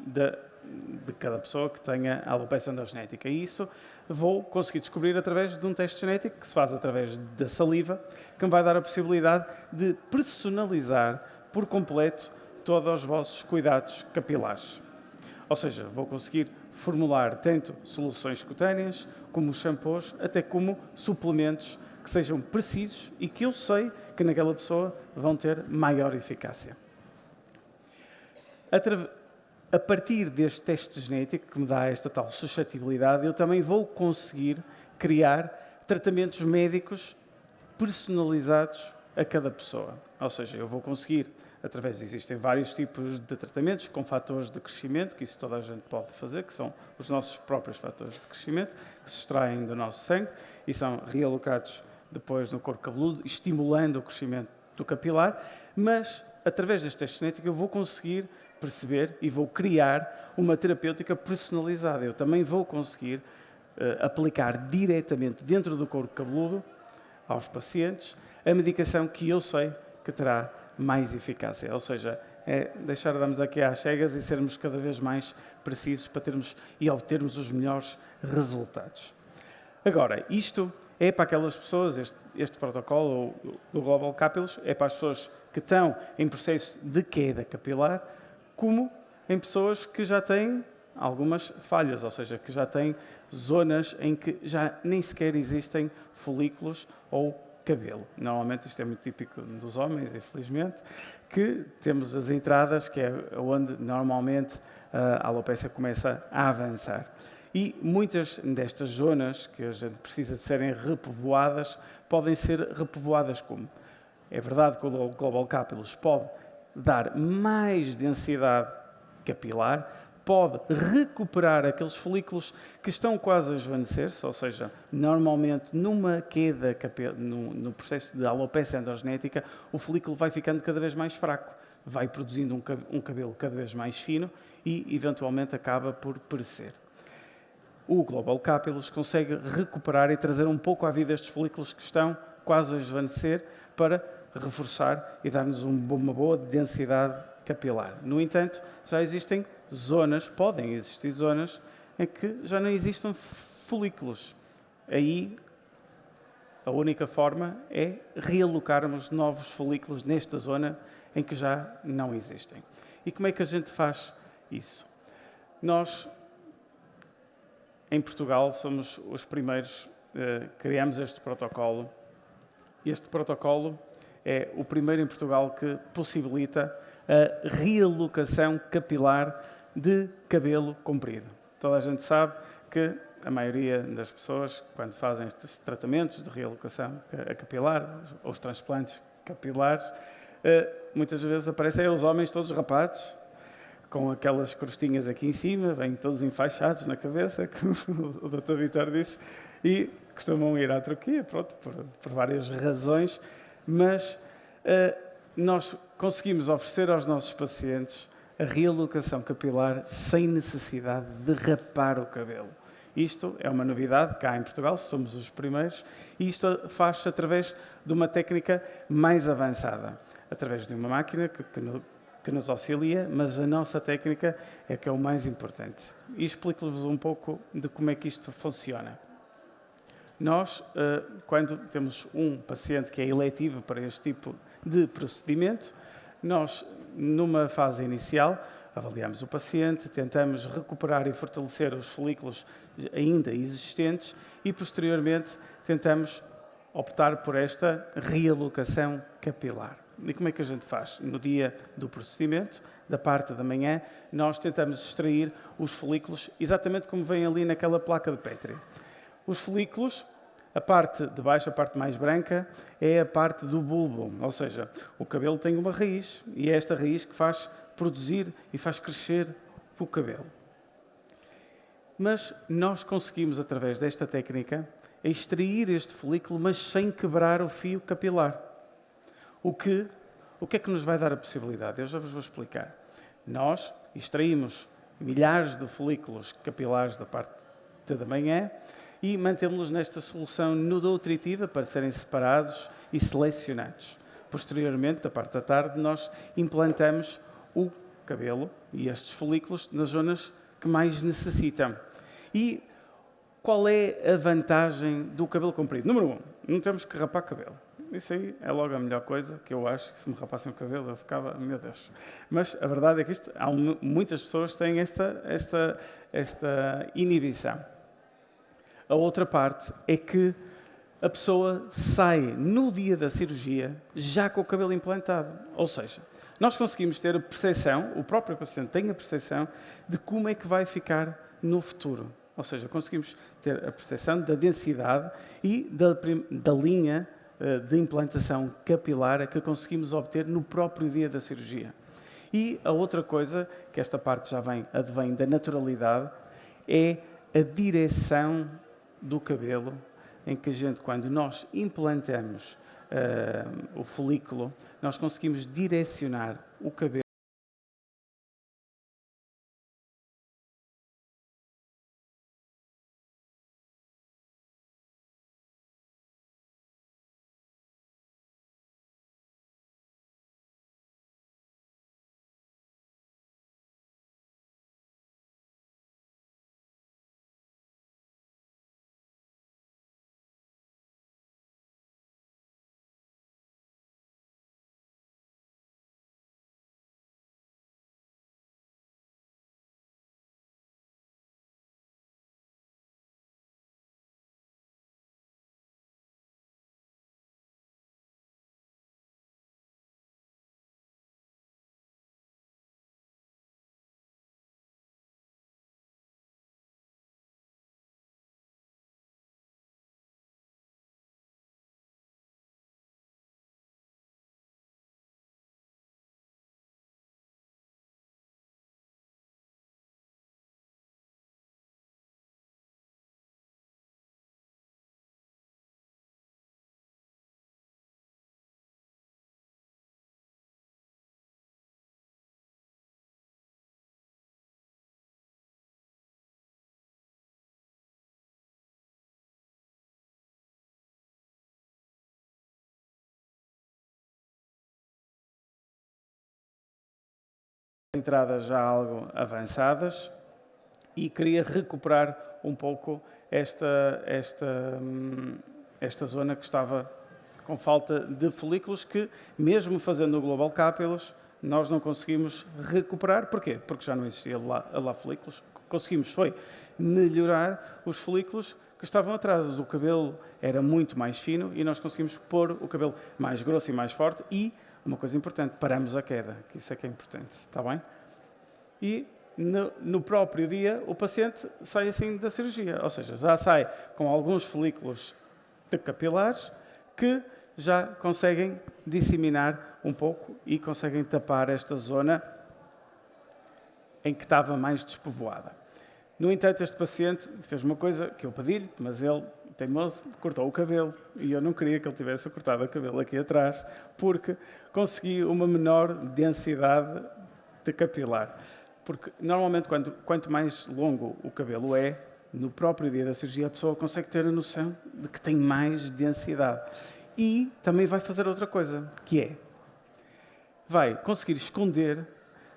de cada pessoa que tenha alopecia androgenética. E isso vou conseguir descobrir através de um teste genético que se faz através da saliva, que me vai dar a possibilidade de personalizar por completo todos os vossos cuidados capilares. Ou seja, vou conseguir formular tanto soluções cutâneas, como shampoos, até como suplementos que sejam precisos e que eu sei que naquela pessoa vão ter maior eficácia. A partir deste teste genético, que me dá esta tal suscetibilidade, eu também vou conseguir criar tratamentos médicos personalizados a cada pessoa. Ou seja, eu vou conseguir, existem vários tipos de tratamentos com fatores de crescimento, que isso toda a gente pode fazer, que são os nossos próprios fatores de crescimento, que se extraem do nosso sangue e são realocados depois no couro cabeludo, estimulando o crescimento do capilar, mas através deste teste genético eu vou conseguir perceber e vou criar uma terapêutica personalizada. Eu também vou conseguir aplicar diretamente dentro do couro cabeludo aos pacientes a medicação que eu sei que terá mais eficácia. Ou seja, é deixar de darmos aqui às cegas e sermos cada vez mais precisos para termos e obtermos os melhores resultados. Agora, isto é para aquelas pessoas, este protocolo do Global Capillus, é para as pessoas que estão em processo de queda capilar, como em pessoas que já têm algumas falhas, ou seja, que já têm zonas em que já nem sequer existem folículos ou cabelo. Normalmente isto é muito típico dos homens, infelizmente, que temos as entradas, que é onde normalmente a alopécia começa a avançar. E muitas destas zonas que a gente precisa de serem repovoadas, podem ser repovoadas como? É verdade que o Global Capillus pode dar mais densidade capilar, pode recuperar aqueles folículos que estão quase a esvanecer-se, ou seja, normalmente numa queda, no processo de alopecia androgenética, o folículo vai ficando cada vez mais fraco, vai produzindo um cabelo cada vez mais fino e, eventualmente, acaba por perecer. O Global Capillus consegue recuperar e trazer um pouco à vida estes folículos que estão quase a esvanecer para reforçar e dar-nos uma boa densidade capilar. No entanto, já existem zonas, podem existir zonas, em que já não existem folículos. Aí, a única forma é realocarmos novos folículos nesta zona em que já não existem. E como é que a gente faz isso? Nós, em Portugal, somos os primeiros, criamos este protocolo. Este protocolo é o primeiro em Portugal que possibilita a realocação capilar de cabelo comprido. Toda a gente sabe que a maioria das pessoas, quando fazem estes tratamentos de realocação capilar, ou os transplantes capilares, muitas vezes aparecem os homens todos rapados, com aquelas crostinhas aqui em cima, vêm todos enfaixados na cabeça, como o Dr. Vítor disse, e costumam ir à Turquia, pronto, por várias razões, mas nós conseguimos oferecer aos nossos pacientes a realocação capilar sem necessidade de rapar o cabelo. Isto é uma novidade cá em Portugal, somos os primeiros, e isto faz-se através de uma técnica mais avançada, através de uma máquina que nos auxilia, mas a nossa técnica é que é o mais importante. E explico-vos um pouco de como é que isto funciona. Nós, quando temos um paciente que é eletivo para este tipo de procedimento, nós, numa fase inicial, avaliamos o paciente, tentamos recuperar e fortalecer os folículos ainda existentes e, posteriormente, tentamos optar por esta realocação capilar. E como é que a gente faz? No dia do procedimento, da parte da manhã, nós tentamos extrair os folículos exatamente como vem ali naquela placa de Petri. Os folículos, a parte de baixo, a parte mais branca, é a parte do bulbo, ou seja, o cabelo tem uma raiz e é esta raiz que faz produzir e faz crescer o cabelo. Mas nós conseguimos, através desta técnica, extrair este folículo, mas sem quebrar o fio capilar. O que é que nos vai dar a possibilidade? Eu já vos vou explicar. Nós extraímos milhares de folículos capilares da parte da manhã e mantemos-los nesta solução nutritiva para serem separados e selecionados. Posteriormente, da parte da tarde, nós implantamos o cabelo e estes folículos nas zonas que mais necessitam. E qual é a vantagem do cabelo comprido? Número 1, não temos que rapar cabelo. Isso aí é logo a melhor coisa, que eu acho que se me rapassem o cabelo eu ficava, meu Deus. Mas a verdade é que muitas pessoas têm esta inibição. A outra parte é que a pessoa sai no dia da cirurgia já com o cabelo implantado. Ou seja, nós conseguimos ter a percepção, o próprio paciente tem a percepção de como é que vai ficar no futuro. Ou seja, conseguimos ter a percepção da densidade e da linha de implantação capilar que conseguimos obter no próprio dia da cirurgia. E a outra coisa, que esta parte já advém da naturalidade, é a direção do cabelo, em que quando nós implantamos o folículo, nós conseguimos direcionar o cabelo entradas já algo avançadas e queria recuperar um pouco esta zona que estava com falta de folículos, que mesmo fazendo o Global Cápilos, nós não conseguimos recuperar. Porquê? Porque já não existia lá folículos. O que conseguimos foi melhorar os folículos que estavam atrás. O cabelo era muito mais fino e nós conseguimos pôr o cabelo mais grosso e mais forte e, uma coisa importante, paramos a queda, que isso é que é importante, está bem? E no próprio dia o paciente sai assim da cirurgia, ou seja, já sai com alguns folículos capilares que já conseguem disseminar um pouco e conseguem tapar esta zona em que estava mais despovoada. No entanto, este paciente fez uma coisa que eu pedi-lhe, mas ele, teimoso, cortou o cabelo e eu não queria que ele tivesse cortado o cabelo aqui atrás, porque consegui uma menor densidade de capilar. Porque, normalmente, quanto mais longo o cabelo é, no próprio dia da cirurgia, a pessoa consegue ter a noção de que tem mais densidade. E também vai fazer outra coisa, que é, vai conseguir esconder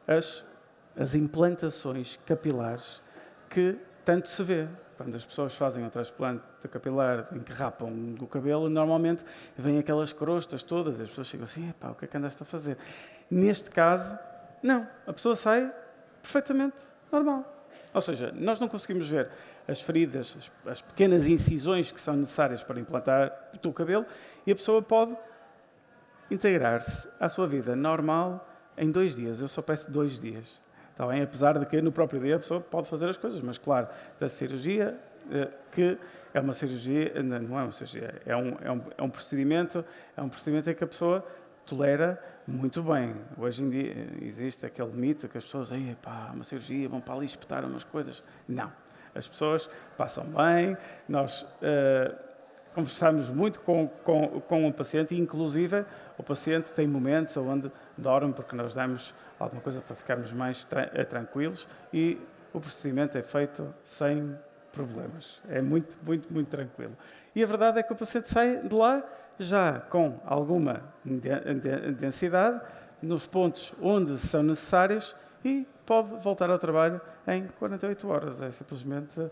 as implantações capilares que tanto se vê. Quando as pessoas fazem um transplante capilar em que rapam o cabelo, normalmente vêm aquelas crostas todas, as pessoas ficam assim, epá, o que é que andaste a fazer? Neste caso, não. A pessoa sai perfeitamente normal. Ou seja, nós não conseguimos ver as feridas, as pequenas incisões que são necessárias para implantar o cabelo e a pessoa pode integrar-se à sua vida normal em 2 dias. Eu só peço 2 dias. Está bem? Apesar de que no próprio dia a pessoa pode fazer as coisas, mas claro, da cirurgia, que é uma cirurgia, não é uma cirurgia, é um procedimento em que a pessoa tolera muito bem. Hoje em dia existe aquele mito que as pessoas, pá, uma cirurgia, vão para ali espetar umas coisas. Não. As pessoas passam bem, nós conversamos muito com o paciente e, inclusive, o paciente tem momentos onde dorme porque nós damos alguma coisa para ficarmos mais tranquilos e o procedimento é feito sem problemas. É muito, muito, muito tranquilo. E a verdade é que o paciente sai de lá já com alguma densidade nos pontos onde são necessários e pode voltar ao trabalho em 48 horas. É simplesmente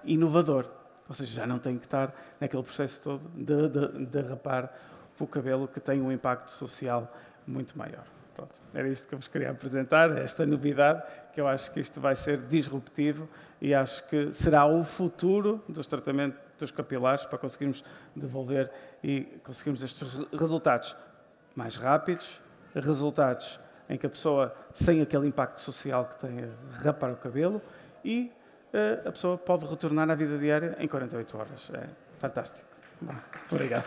inovador. Ou seja, já não tem que estar naquele processo todo de rapar o cabelo, que tem um impacto social muito maior. Pronto, era isto que eu vos queria apresentar, esta novidade, que eu acho que isto vai ser disruptivo e acho que será o futuro dos tratamentos capilares para conseguirmos devolver e conseguirmos estes resultados mais rápidos, resultados em que a pessoa, sem aquele impacto social que tem a rapar o cabelo, e a pessoa pode retornar à vida diária em 48 horas. É fantástico. Bom, obrigado.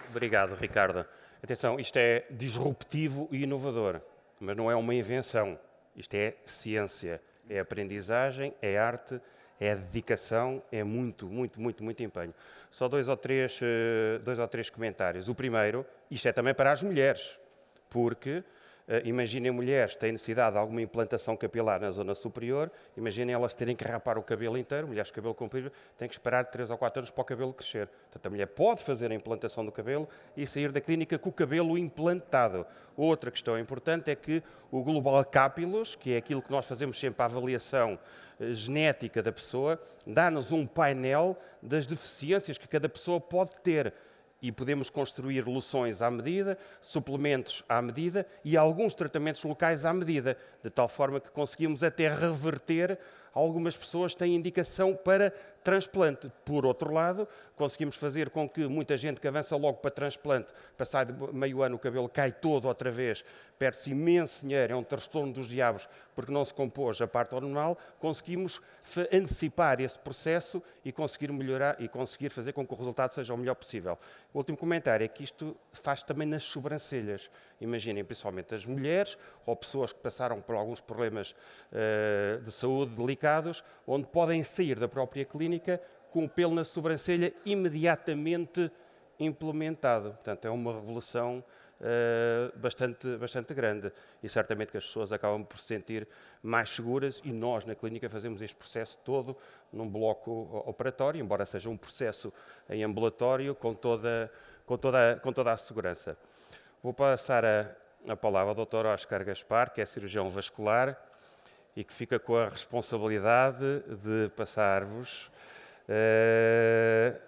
Obrigado, Ricardo. Atenção, isto é disruptivo e inovador, mas não é uma invenção. Isto é ciência, é aprendizagem, é arte, é dedicação, é muito, muito, muito, muito empenho. Só dois ou três comentários. O primeiro, isto é também para as mulheres, porque imaginem mulheres que têm necessidade de alguma implantação capilar na zona superior, imaginem elas terem que rapar o cabelo inteiro, mulheres de cabelo comprido, têm que esperar 3 ou 4 anos para o cabelo crescer. Portanto, a mulher pode fazer a implantação do cabelo e sair da clínica com o cabelo implantado. Outra questão importante é que o Global Cápilos, que é aquilo que nós fazemos sempre a avaliação genética da pessoa, dá-nos um painel das deficiências que cada pessoa pode ter. E podemos construir loções à medida, suplementos à medida e alguns tratamentos locais à medida, de tal forma que conseguimos até reverter. Algumas pessoas têm indicação para transplante. Por outro lado, conseguimos fazer com que muita gente que avança logo para transplante, passado meio ano o cabelo cai todo outra vez, perde-se imenso dinheiro, é um transtorno dos diabos, porque não se compôs a parte hormonal, conseguimos antecipar esse processo e conseguir melhorar e conseguir fazer com que o resultado seja o melhor possível. O último comentário é que isto faz também nas sobrancelhas. Imaginem, principalmente as mulheres ou pessoas que passaram por alguns problemas de saúde delicados, onde podem sair da própria clínica com o pelo na sobrancelha imediatamente implementado. Portanto, é uma revolução bastante grande e certamente que as pessoas acabam por se sentir mais seguras e nós na clínica fazemos este processo todo num bloco operatório, embora seja um processo em ambulatório com toda a segurança. Vou passar a palavra ao Dr. Oscar Gaspar, que é cirurgião vascular e que fica com a responsabilidade de passar-vos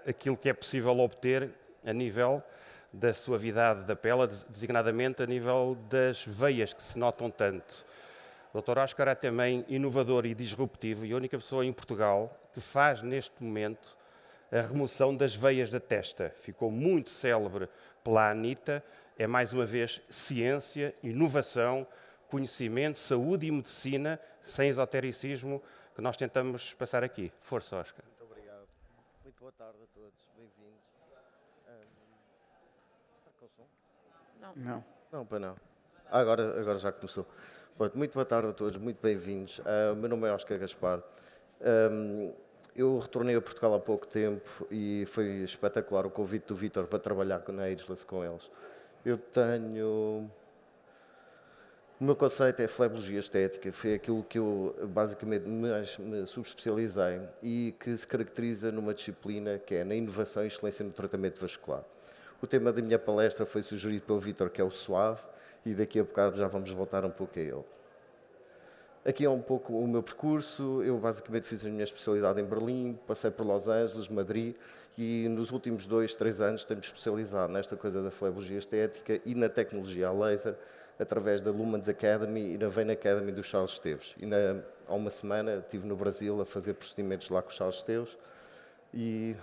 aquilo que é possível obter a nível da suavidade da pele, designadamente a nível das veias que se notam tanto. O Dr. Oscar é também inovador e disruptivo e a única pessoa em Portugal que faz neste momento a remoção das veias da testa. Ficou muito célebre pela Anitta. É mais uma vez ciência, inovação, conhecimento, saúde e medicina, sem esotericismo, que nós tentamos passar aqui. Força, Oscar. Muito obrigado. Muito boa tarde a todos. Bem-vindos. Está com som? Não. Não, para não. Agora já começou. Pronto, muito boa tarde a todos, muito bem-vindos. O meu nome é Oscar Gaspar. Eu retornei a Portugal há pouco tempo e foi espetacular o convite do Vítor para trabalhar na Ageless com eles. O meu conceito é flebologia estética, foi aquilo que eu basicamente me subespecializei e que se caracteriza numa disciplina que é na inovação e excelência no tratamento vascular. O tema da minha palestra foi sugerido pelo Vítor, que é o suave, e daqui a bocado já vamos voltar um pouco a ele. Aqui é um pouco o meu percurso. Eu basicamente fiz a minha especialidade em Berlim, passei por Los Angeles, Madrid e nos últimos 2-3 anos tenho-me especializado nesta coisa da flebologia estética e na tecnologia a laser, através da Lumens Academy e na Vein Academy do Charles Esteves. E há uma semana estive no Brasil a fazer procedimentos lá com o Charles Esteves e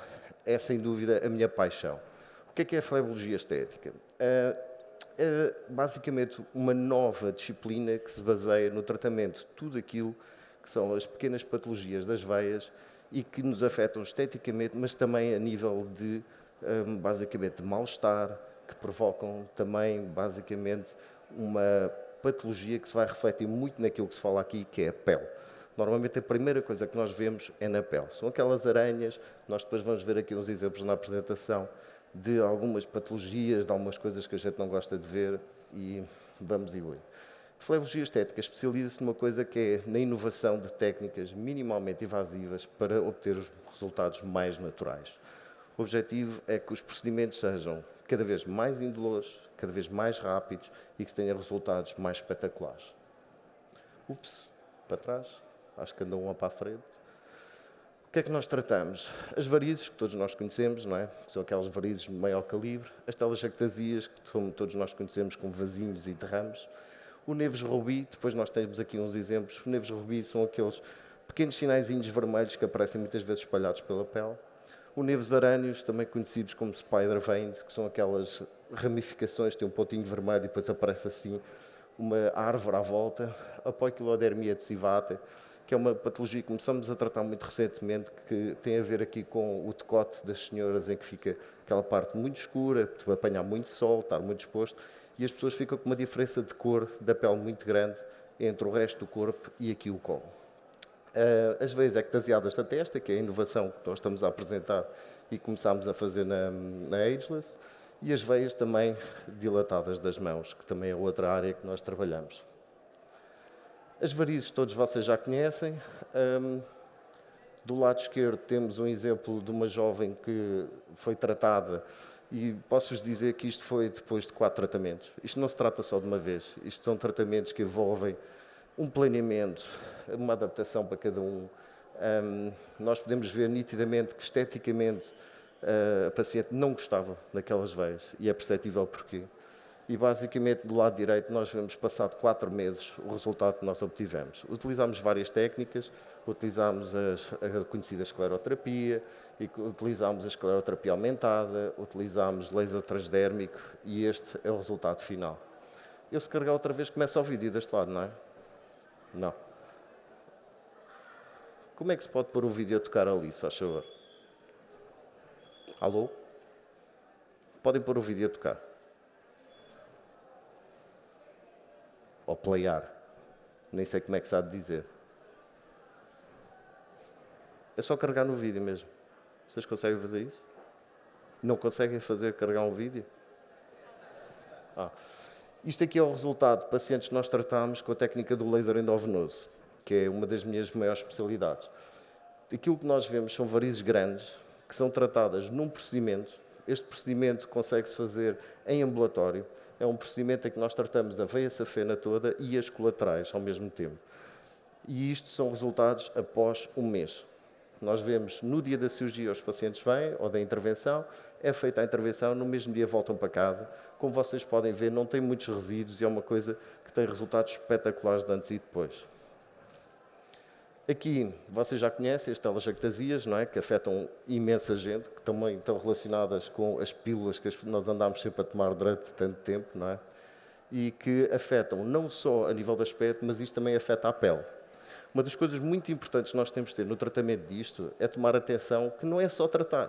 é sem dúvida a minha paixão. O que é a flebologia estética? É basicamente uma nova disciplina que se baseia no tratamento de tudo aquilo que são as pequenas patologias das veias e que nos afetam esteticamente, mas também a nível de, basicamente, de mal-estar, que provocam também, basicamente, uma patologia que se vai refletir muito naquilo que se fala aqui, que é a pele. Normalmente a primeira coisa que nós vemos é na pele. São aquelas aranhas, nós depois vamos ver aqui uns exemplos na apresentação, de algumas patologias, de algumas coisas que a gente não gosta de ver e vamos evoluir. A flebologia estética especializa-se numa coisa que é na inovação de técnicas minimamente invasivas para obter os resultados mais naturais. O objetivo é que os procedimentos sejam cada vez mais indolores, cada vez mais rápidos e que se tenha resultados mais espetaculares. Ups, para trás, acho que andou uma para a frente. O que é que nós tratamos? As varizes, que todos nós conhecemos, não é? Que são aquelas varizes de maior calibre. As telangiectasias, que todos nós conhecemos como vasinhos e derrames. O Neves Robi, depois nós temos aqui uns exemplos. O Neves Robi são aqueles pequenos sinaizinhos vermelhos que aparecem muitas vezes espalhados pela pele. O Neves Arâneos, também conhecidos como spider veins, que são aquelas ramificações, tem um pontinho vermelho e depois aparece assim uma árvore à volta. A poiquilodermia adesivata, que é uma patologia que começamos a tratar muito recentemente, que tem a ver aqui com o decote das senhoras, em que fica aquela parte muito escura, para apanhar muito sol, estar muito exposto, e as pessoas ficam com uma diferença de cor da pele muito grande entre o resto do corpo e aqui o colo. As veias ectasiadas da testa, que é a inovação que nós estamos a apresentar e começámos a fazer na Ageless, e as veias também dilatadas das mãos, que também é outra área que nós trabalhamos. As varizes todos vocês já conhecem. Do lado esquerdo temos um exemplo de uma jovem que foi tratada e posso-vos dizer que isto foi depois de 4 tratamentos. Isto não se trata só de uma vez. Isto são tratamentos que envolvem um planeamento, uma adaptação para cada um. Nós podemos ver nitidamente que esteticamente a paciente não gostava daquelas veias e é perceptível porquê. E basicamente do lado direito nós vemos, passado 4 meses, o resultado que nós obtivemos. Utilizámos várias técnicas, utilizámos a conhecida escleroterapia, e utilizámos a escleroterapia aumentada, utilizámos laser transdérmico e este é o resultado final. Eu se carregar outra vez começa o vídeo deste lado, não é? Não. Como é que se pode pôr o vídeo a tocar ali, se faz favor? Alô? Podem pôr o vídeo a tocar. Ou playar. Nem sei como é que se há de dizer. É só carregar no vídeo mesmo. Vocês conseguem fazer isso? Não conseguem carregar um vídeo? Isto aqui é o resultado de pacientes que nós tratamos com a técnica do laser endovenoso, que é uma das minhas maiores especialidades. Aquilo que nós vemos são varizes grandes, que são tratadas num procedimento. Este procedimento consegue-se fazer em ambulatório. É um procedimento em que nós tratamos a veia safena toda e as colaterais ao mesmo tempo. E isto são resultados após um mês. Nós vemos no dia da cirurgia os pacientes vêm, ou da intervenção, é feita a intervenção, no mesmo dia voltam para casa. Como vocês podem ver, não tem muitos resíduos e é uma coisa que tem resultados espetaculares de antes e depois. Aqui, vocês já conhecem as telangiectasias, não é? Que afetam imensa gente, que também estão relacionadas com as pílulas que nós andámos sempre a tomar durante tanto tempo, não é? E que afetam não só a nível do aspecto, mas isto também afeta a pele. Uma das coisas muito importantes que nós temos de ter no tratamento disto é tomar atenção que não é só tratar.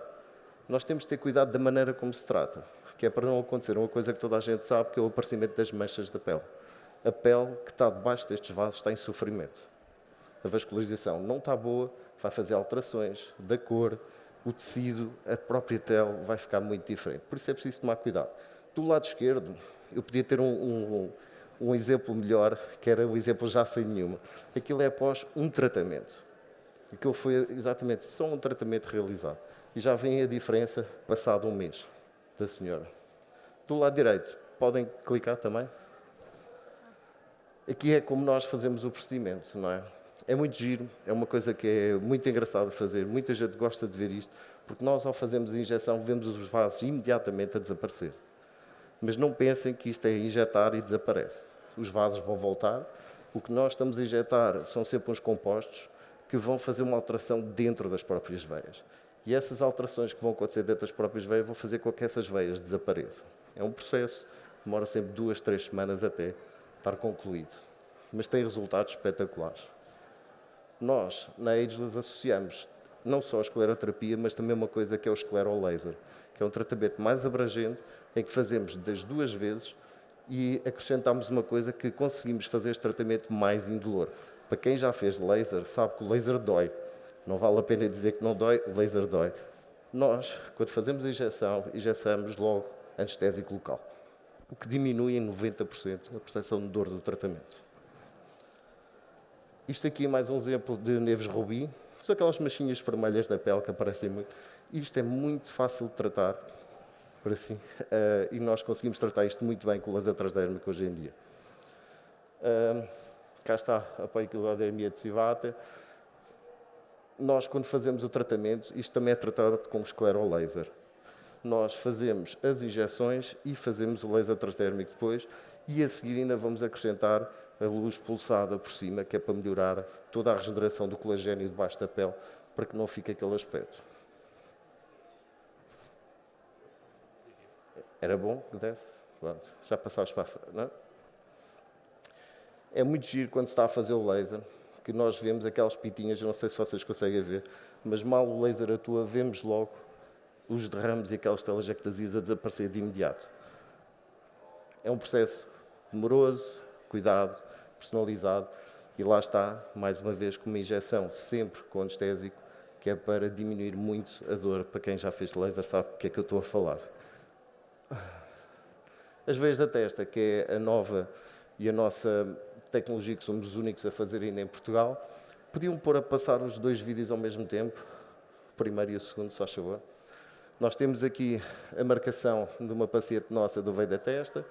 Nós temos de ter cuidado da maneira como se trata, que é para não acontecer uma coisa que toda a gente sabe, que é o aparecimento das manchas da pele. A pele que está debaixo destes vasos está em sofrimento. A vascularização não está boa, vai fazer alterações da cor, o tecido, a própria pele vai ficar muito diferente. Por isso é preciso tomar cuidado. Do lado esquerdo, eu podia ter um exemplo melhor, que era um exemplo já sem nenhuma. Aquilo é após um tratamento. Aquilo foi exatamente só um tratamento realizado. E já vem a diferença passado um mês da senhora. Do lado direito, podem clicar também? Aqui é como nós fazemos o procedimento, não é? É muito giro, é uma coisa que é muito engraçada de fazer, muita gente gosta de ver isto, porque nós, ao fazermos a injeção, vemos os vasos imediatamente a desaparecer. Mas não pensem que isto é injetar e desaparece. Os vasos vão voltar. O que nós estamos a injetar são sempre uns compostos que vão fazer uma alteração dentro das próprias veias. E essas alterações que vão acontecer dentro das próprias veias vão fazer com que essas veias desapareçam. É um processo, demora sempre 2, 3 semanas até estar concluído. Mas tem resultados espetaculares. Nós, na Ageless, associamos não só a escleroterapia, mas também uma coisa que é o esclerolaser, que é um tratamento mais abrangente, em que fazemos das 2 vezes e acrescentamos uma coisa que conseguimos fazer este tratamento mais indolor. Para quem já fez laser, sabe que o laser dói. Não vale a pena dizer que não dói, o laser dói. Nós, quando fazemos a injeção, injeçamos logo anestésico local, o que diminui em 90% a percepção de dor do tratamento. Isto aqui é mais um exemplo de neves rubi. São aquelas manchinhas vermelhas na pele que aparecem muito. Isto é muito fácil de tratar, por assim, e nós conseguimos tratar isto muito bem com o laser transdérmico hoje em dia. Cá está a poiquilodermia de Civata. Nós, quando fazemos o tratamento, isto também é tratado com o esclerolaser. Nós fazemos as injeções e fazemos o laser transdérmico depois, e a seguir ainda vamos acrescentar a luz pulsada por cima, que é para melhorar toda a regeneração do colagênio debaixo da pele, para que não fique aquele aspecto. Era bom que desse? Pronto, já passaste para a frente, não é? É muito giro quando se está a fazer o laser, que nós vemos aquelas pitinhas, eu não sei se vocês conseguem ver, mas mal o laser atua, vemos logo os derrames e aquelas telangiectasias a desaparecer de imediato. É um processo demoroso, cuidado, personalizado, e lá está, mais uma vez, com uma injeção sempre com anestésico, que é para diminuir muito a dor. Para quem já fez laser sabe o que é que eu estou a falar. As veias da testa, que é a nova e a nossa tecnologia que somos os únicos a fazer ainda em Portugal, podiam pôr a passar os 2 vídeos ao mesmo tempo, o primeiro e o segundo, se faz favor. Nós temos aqui a marcação de uma paciente nossa do veio da testa.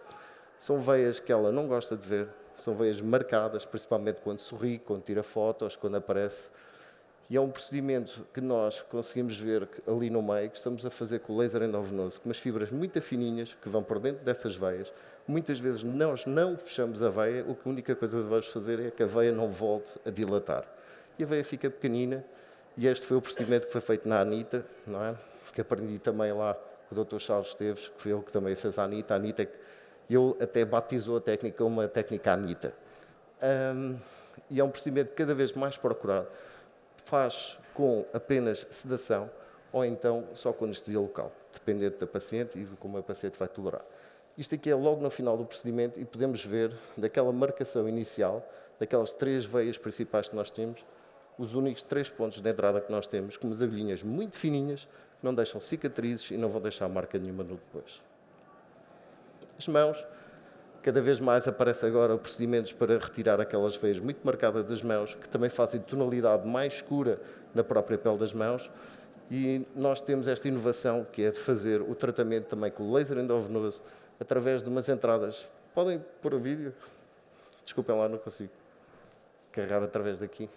São veias que ela não gosta de ver, são veias marcadas, principalmente quando sorri, quando tira fotos, quando aparece. E é um procedimento que nós conseguimos ver ali no meio, que estamos a fazer com o laser endovenoso, com umas fibras muito fininhas que vão por dentro dessas veias. Muitas vezes nós não fechamos a veia, a única coisa que vamos fazer é que a veia não volte a dilatar. E a veia fica pequenina, e este foi o procedimento que foi feito na Anitta, não é? Que aprendi também lá com o Dr. Charles Esteves, que foi ele que também fez a Anitta. Ele até batizou a técnica como uma técnica Anitta. E é um procedimento cada vez mais procurado. Faz com apenas sedação ou então só com anestesia local, dependendo da paciente e de como a paciente vai tolerar. Isto aqui é logo no final do procedimento e podemos ver daquela marcação inicial, daquelas 3 veias principais que nós temos, os únicos 3 pontos de entrada que nós temos, com umas agulhinhas muito fininhas, que não deixam cicatrizes e não vão deixar marca nenhuma no depois. As mãos, cada vez mais aparecem agora procedimentos para retirar aquelas veias muito marcadas das mãos, que também fazem tonalidade mais escura na própria pele das mãos. E nós temos esta inovação, que é de fazer o tratamento também com o laser endovenoso, através de umas entradas. Podem pôr o vídeo? Desculpem lá, não consigo carregar através daqui.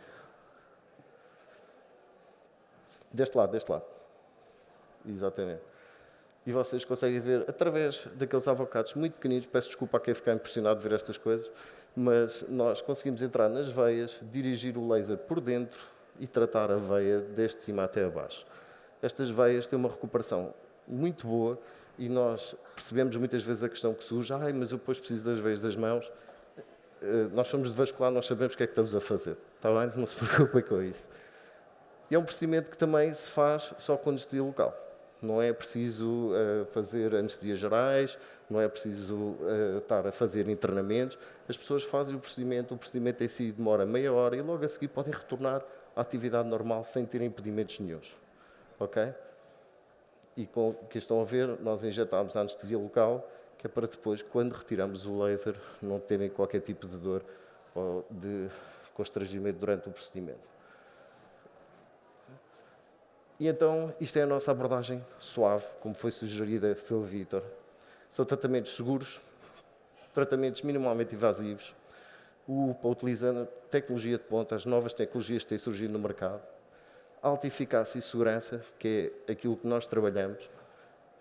Deste lado, deste lado. Exatamente. E vocês conseguem ver, através daqueles avocados muito pequeninos, peço desculpa a quem ficar impressionado de ver estas coisas, mas nós conseguimos entrar nas veias, dirigir o laser por dentro e tratar a veia desde cima até abaixo. Estas veias têm uma recuperação muito boa e nós percebemos muitas vezes a questão que surge, mas eu depois preciso das veias das mãos. Nós somos de vascular, nós sabemos o que é que estamos a fazer, está bem? Não se preocupem com isso. E é um procedimento que também se faz só com anestesia local. Não é preciso fazer anestesias gerais, não é preciso estar a fazer internamentos. As pessoas fazem o procedimento em si demora meia hora e logo a seguir podem retornar à atividade normal sem terem impedimentos nenhuns. Ok? E com o que estão a ver, nós injetámos a anestesia local, que é para depois, quando retiramos o laser, não terem qualquer tipo de dor ou de constrangimento durante o procedimento. E então, isto é a nossa abordagem suave, como foi sugerida pelo Vítor. São tratamentos seguros, tratamentos minimamente invasivos. O UPA utiliza tecnologia de ponta, as novas tecnologias que têm surgido no mercado. Alta eficácia e segurança, que é aquilo que nós trabalhamos.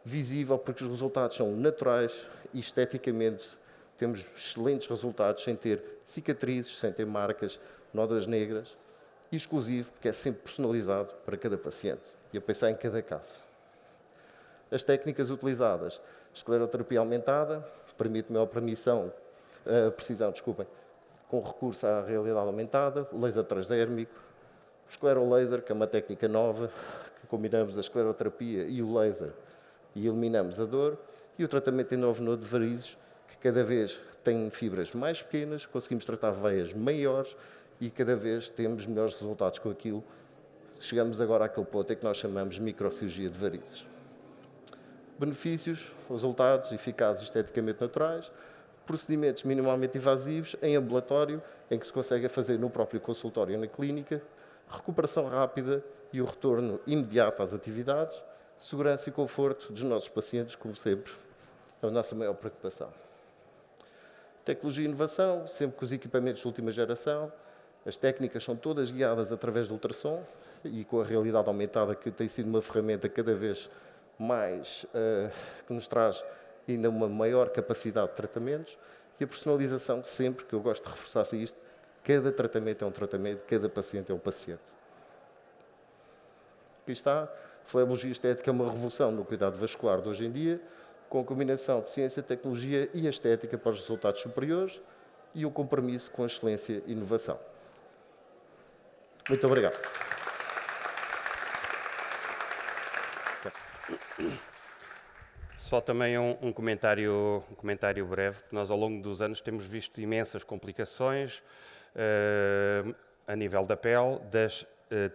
Visível, porque os resultados são naturais e esteticamente temos excelentes resultados, sem ter cicatrizes, sem ter marcas, nódoas negras. E exclusivo, porque é sempre personalizado para cada paciente e a pensar em cada caso. As técnicas utilizadas, escleroterapia aumentada, permite maior precisão, com recurso à realidade aumentada, o laser transdérmico, o esclerolaser, que é uma técnica nova, que combinamos a escleroterapia e o laser e eliminamos a dor, e o tratamento em novo nodo de varizes, que cada vez tem fibras mais pequenas, conseguimos tratar veias maiores, e cada vez temos melhores resultados com aquilo. Chegamos agora àquele ponto em que nós chamamos de microcirurgia de varizes. Benefícios, resultados eficazes e esteticamente naturais, procedimentos minimamente invasivos em ambulatório, em que se consegue fazer no próprio consultório na clínica, recuperação rápida e o retorno imediato às atividades, segurança e conforto dos nossos pacientes, como sempre, é a nossa maior preocupação. Tecnologia e inovação, sempre com os equipamentos de última geração. As técnicas são todas guiadas através do ultrassom e com a realidade aumentada, que tem sido uma ferramenta cada vez mais que nos traz ainda uma maior capacidade de tratamentos e a personalização sempre, que eu gosto de reforçar isto, cada tratamento é um tratamento, cada paciente é um paciente. Aqui está, a flebologia estética é uma revolução no cuidado vascular de hoje em dia, com a combinação de ciência, tecnologia e estética para os resultados superiores e o compromisso com a excelência e inovação. Muito obrigado. Só também um comentário breve, porque nós ao longo dos anos temos visto imensas complicações a nível da pele, das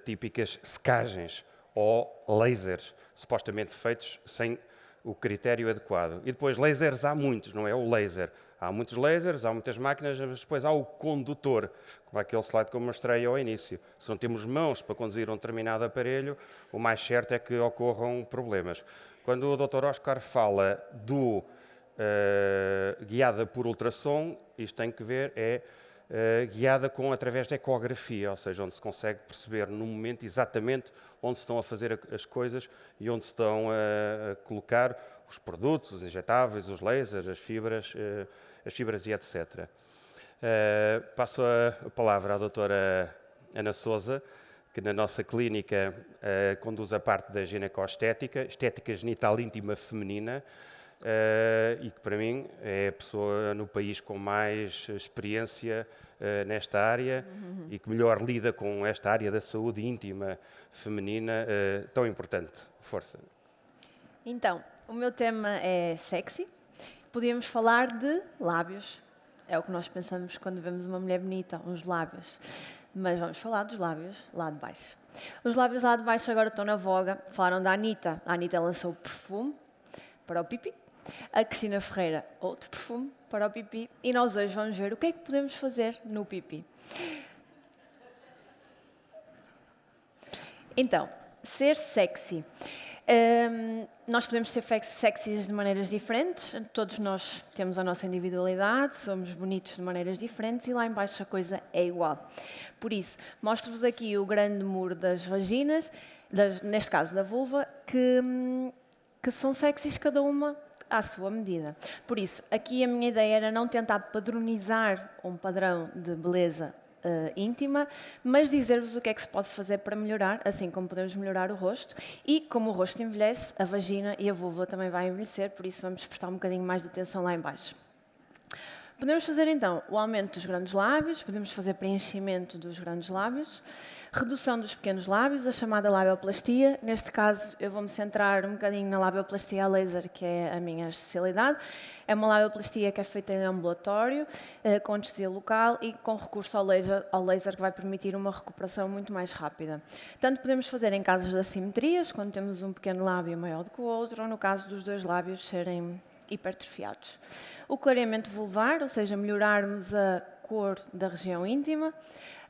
típicas secagens ou lasers, supostamente feitos sem o critério adequado. E depois, lasers há muitos, não é o laser. Há muitos lasers, há muitas máquinas, mas depois há o condutor, como aquele slide que eu mostrei ao início. Se não temos mãos para conduzir um determinado aparelho, o mais certo é que ocorram problemas. Quando o Dr. Oscar fala do guiada por ultrassom, isto tem que ver, guiada através da ecografia, ou seja, onde se consegue perceber no momento exatamente onde se estão a fazer as coisas e onde se estão a colocar os produtos, os injetáveis, os lasers, as fibras e etc. Passo a palavra à doutora Ana Sousa, que na nossa clínica conduz a parte da ginecoestética, estética genital íntima feminina, e que para mim é a pessoa no país com mais experiência nesta área e que melhor lida com esta área da saúde íntima feminina tão importante. Força. Então, o meu tema é sexy. Podíamos falar de lábios. É o que nós pensamos quando vemos uma mulher bonita, uns lábios. Mas vamos falar dos lábios lá de baixo. Os lábios lá de baixo agora estão na voga. Falaram da Anitta. A Anitta lançou perfume para o pipi. A Cristina Ferreira, outro perfume para o pipi. E nós hoje vamos ver o que é que podemos fazer no pipi. Então, ser sexy. Nós podemos ser sexys de maneiras diferentes, todos nós temos a nossa individualidade, somos bonitos de maneiras diferentes e lá em baixo a coisa é igual. Por isso, mostro-vos aqui o grande muro das vaginas, neste caso da vulva, que são sexys cada uma à sua medida. Por isso, aqui a minha ideia era não tentar padronizar um padrão de beleza íntima, mas dizer-vos o que é que se pode fazer para melhorar, assim como podemos melhorar o rosto. E como o rosto envelhece, a vagina e a vulva também vai envelhecer, por isso vamos prestar um bocadinho mais de atenção lá em baixo. Podemos fazer então o aumento dos grandes lábios, podemos fazer preenchimento dos grandes lábios, redução dos pequenos lábios, a chamada labioplastia. Neste caso eu vou-me centrar um bocadinho na labioplastia a laser, que é a minha especialidade. É uma labioplastia que é feita em ambulatório, com anestesia local e com recurso ao laser que vai permitir uma recuperação muito mais rápida. Tanto podemos fazer em casos de assimetrias, quando temos um pequeno lábio maior do que o outro, ou no caso dos dois lábios serem hipertrofiados. O clareamento vulvar, ou seja, melhorarmos a cor da região íntima.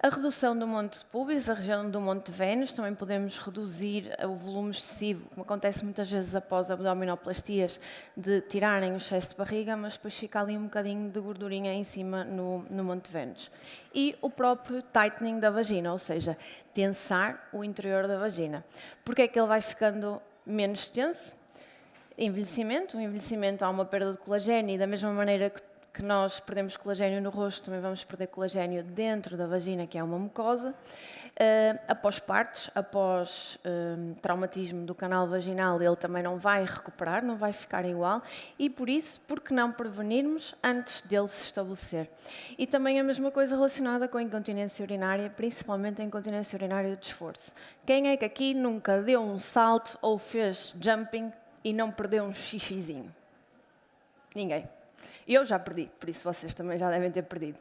A redução do monte de pubis, a região do monte de Vênus, também podemos reduzir o volume excessivo, como acontece muitas vezes após abdominoplastias, de tirarem o excesso de barriga, mas depois fica ali um bocadinho de gordurinha em cima no monte de Vênus. E o próprio tightening da vagina, ou seja, tensar o interior da vagina. Porque é que ele vai ficando menos tenso? Envelhecimento. O envelhecimento, há uma perda de colagênio e da mesma maneira que nós perdemos colagênio no rosto, também vamos perder colagênio dentro da vagina, que é uma mucosa. Após partos, após traumatismo do canal vaginal, ele também não vai recuperar, não vai ficar igual e por isso, por que não prevenirmos antes dele se estabelecer? E também a mesma coisa relacionada com a incontinência urinária, principalmente a incontinência urinária de esforço. Quem é que aqui nunca deu um salto ou fez jumping e não perdeu um xixizinho? Ninguém. Eu já perdi, por isso vocês também já devem ter perdido.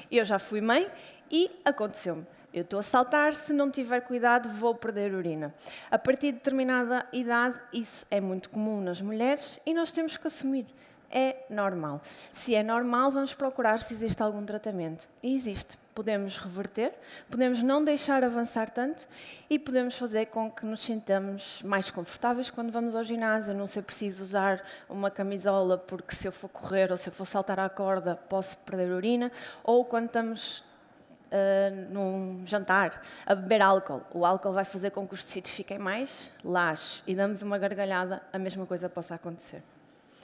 Eu já fui mãe e aconteceu-me. Eu estou a saltar, se não tiver cuidado vou perder urina. A partir de determinada idade, isso é muito comum nas mulheres e nós temos que assumir. É normal. Se é normal, vamos procurar se existe algum tratamento. E existe. Podemos reverter, podemos não deixar avançar tanto e podemos fazer com que nos sintamos mais confortáveis quando vamos ao ginásio, não ser preciso usar uma camisola porque se eu for correr ou se eu for saltar à corda posso perder urina, ou quando estamos num jantar a beber álcool. O álcool vai fazer com que os tecidos fiquem mais laxos e damos uma gargalhada, a mesma coisa possa acontecer.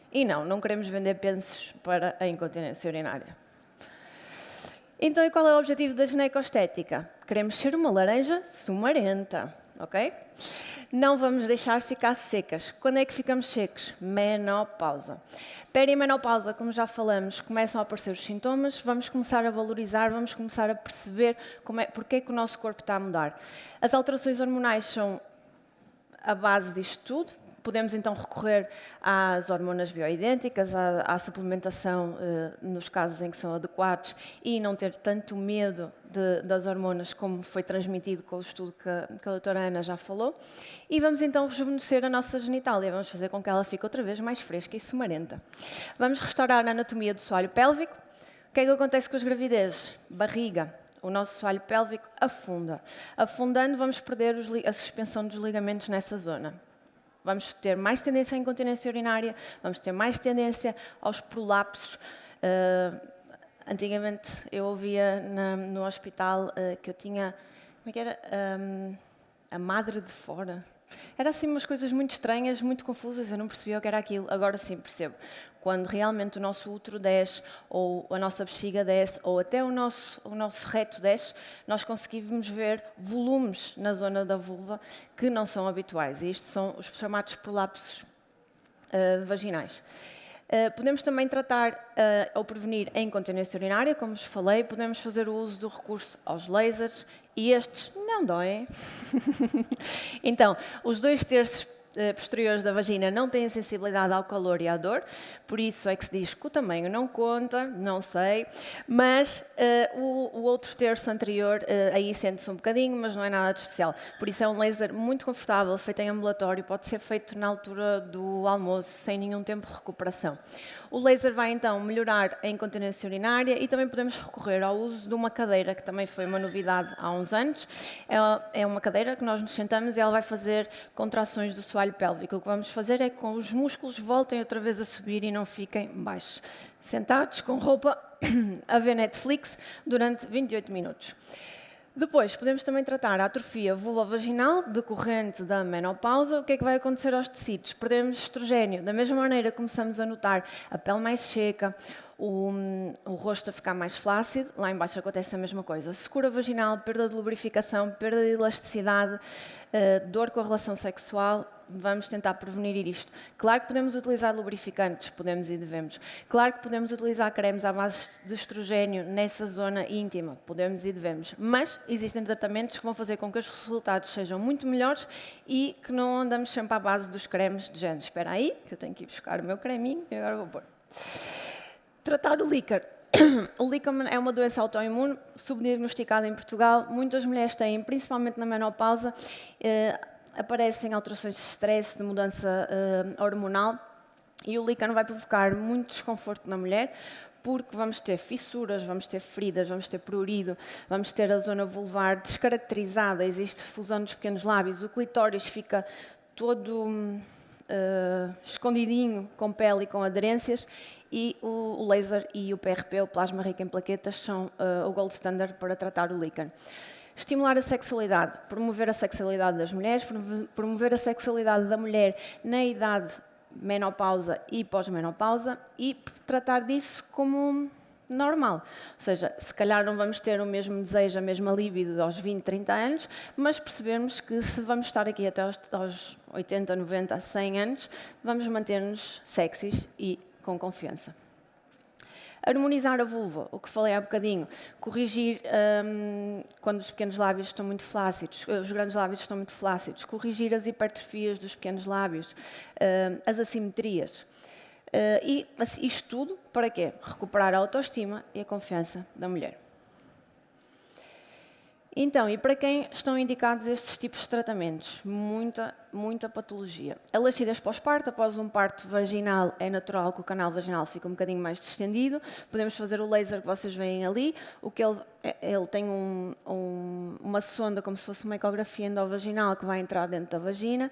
E não queremos vender pensos para a incontinência urinária. Então, e qual é o objetivo da ginecoestética? Queremos ser uma laranja sumarenta, ok? Não vamos deixar ficar secas. Quando é que ficamos secos? Menopausa. Perimenopausa, como já falamos, começam a aparecer os sintomas, vamos começar a valorizar, vamos começar a perceber porque é que o nosso corpo está a mudar. As alterações hormonais são a base disto tudo. Podemos então recorrer às hormonas bioidênticas, à suplementação nos casos em que são adequados e não ter tanto medo das hormonas como foi transmitido com o estudo que a doutora Ana já falou. E vamos então rejuvenescer a nossa genitália, vamos fazer com que ela fique outra vez mais fresca e sumarenta. Vamos restaurar a anatomia do soalho pélvico. O que é que acontece com as gravidezes? Barriga. O nosso soalho pélvico afunda. Afundando, vamos perder a suspensão dos ligamentos nessa zona. Vamos ter mais tendência à incontinência urinária, vamos ter mais tendência aos prolapsos. Antigamente eu ouvia no hospital que eu tinha, como é que era? A madre de fora. Era assim umas coisas muito estranhas, muito confusas, eu não percebia o que era aquilo. Agora sim percebo. Quando realmente o nosso útero desce, ou a nossa bexiga desce, ou até o nosso reto desce, nós conseguimos ver volumes na zona da vulva que não são habituais. E isto são os chamados prolapsos vaginais. Podemos também tratar ou prevenir a incontinência urinária, como vos falei, podemos fazer o uso do recurso aos lasers e estes não doem. Então, os 2/3 posteriores da vagina não têm sensibilidade ao calor e à dor, por isso é que se diz que o tamanho não conta, não sei, mas o outro terço anterior aí sente-se um bocadinho, mas não é nada de especial. Por isso é um laser muito confortável, feito em ambulatório, pode ser feito na altura do almoço, sem nenhum tempo de recuperação. O laser vai então melhorar a incontinência urinária e também podemos recorrer ao uso de uma cadeira, que também foi uma novidade há uns anos. É uma cadeira que nós nos sentamos e ela vai fazer contrações do soalho trabalho pélvico. O que vamos fazer é que os músculos voltem outra vez a subir e não fiquem baixos. Sentados, com roupa, a ver Netflix durante 28 minutos. Depois, podemos também tratar a atrofia vulvovaginal decorrente da menopausa. O que é que vai acontecer aos tecidos? Perdemos estrogênio. Da mesma maneira, começamos a notar a pele mais seca, o rosto a ficar mais flácido. Lá embaixo acontece a mesma coisa. Secura vaginal, perda de lubrificação, perda de elasticidade, dor com a relação sexual. Vamos tentar prevenir isto. Claro que podemos utilizar lubrificantes, podemos e devemos. Claro que podemos utilizar cremes à base de estrogênio nessa zona íntima, podemos e devemos. Mas existem tratamentos que vão fazer com que os resultados sejam muito melhores e que não andamos sempre à base dos cremes de género. Espera aí, que eu tenho que ir buscar o meu creminho e agora vou pôr. Tratar o líquor. O líquor é uma doença autoimune subdiagnosticada em Portugal. Muitas mulheres têm, principalmente na menopausa, aparecem alterações de stress, de mudança hormonal, e o líquor vai provocar muito desconforto na mulher, porque vamos ter fissuras, vamos ter feridas, vamos ter prurido, vamos ter a zona vulvar descaracterizada, existe fusão dos pequenos lábios, o clitóris fica todo escondidinho, com pele e com aderências, e o laser e o PRP, o plasma rico em plaquetas, são o gold standard para tratar o líquor. Estimular a sexualidade, promover a sexualidade das mulheres, promover a sexualidade da mulher na idade menopausa e pós-menopausa e tratar disso como normal. Ou seja, se calhar não vamos ter o mesmo desejo, a mesma libido aos 20, 30 anos, mas percebemos que se vamos estar aqui até aos 80, 90, 100 anos, vamos manter-nos sexys e com confiança. Harmonizar a vulva, o que falei há bocadinho, corrigir quando os pequenos lábios estão muito flácidos, os grandes lábios estão muito flácidos, corrigir as hipertrofias dos pequenos lábios, as assimetrias. E isto tudo para quê? Recuperar a autoestima e a confiança da mulher. Então, e para quem estão indicados estes tipos de tratamentos? Muita patologia. A laxidez pós-parto, após um parto vaginal, é natural que o canal vaginal fique um bocadinho mais distendido. Podemos fazer o laser que vocês veem ali. O que ele tem uma sonda, como se fosse uma ecografia endovaginal, que vai entrar dentro da vagina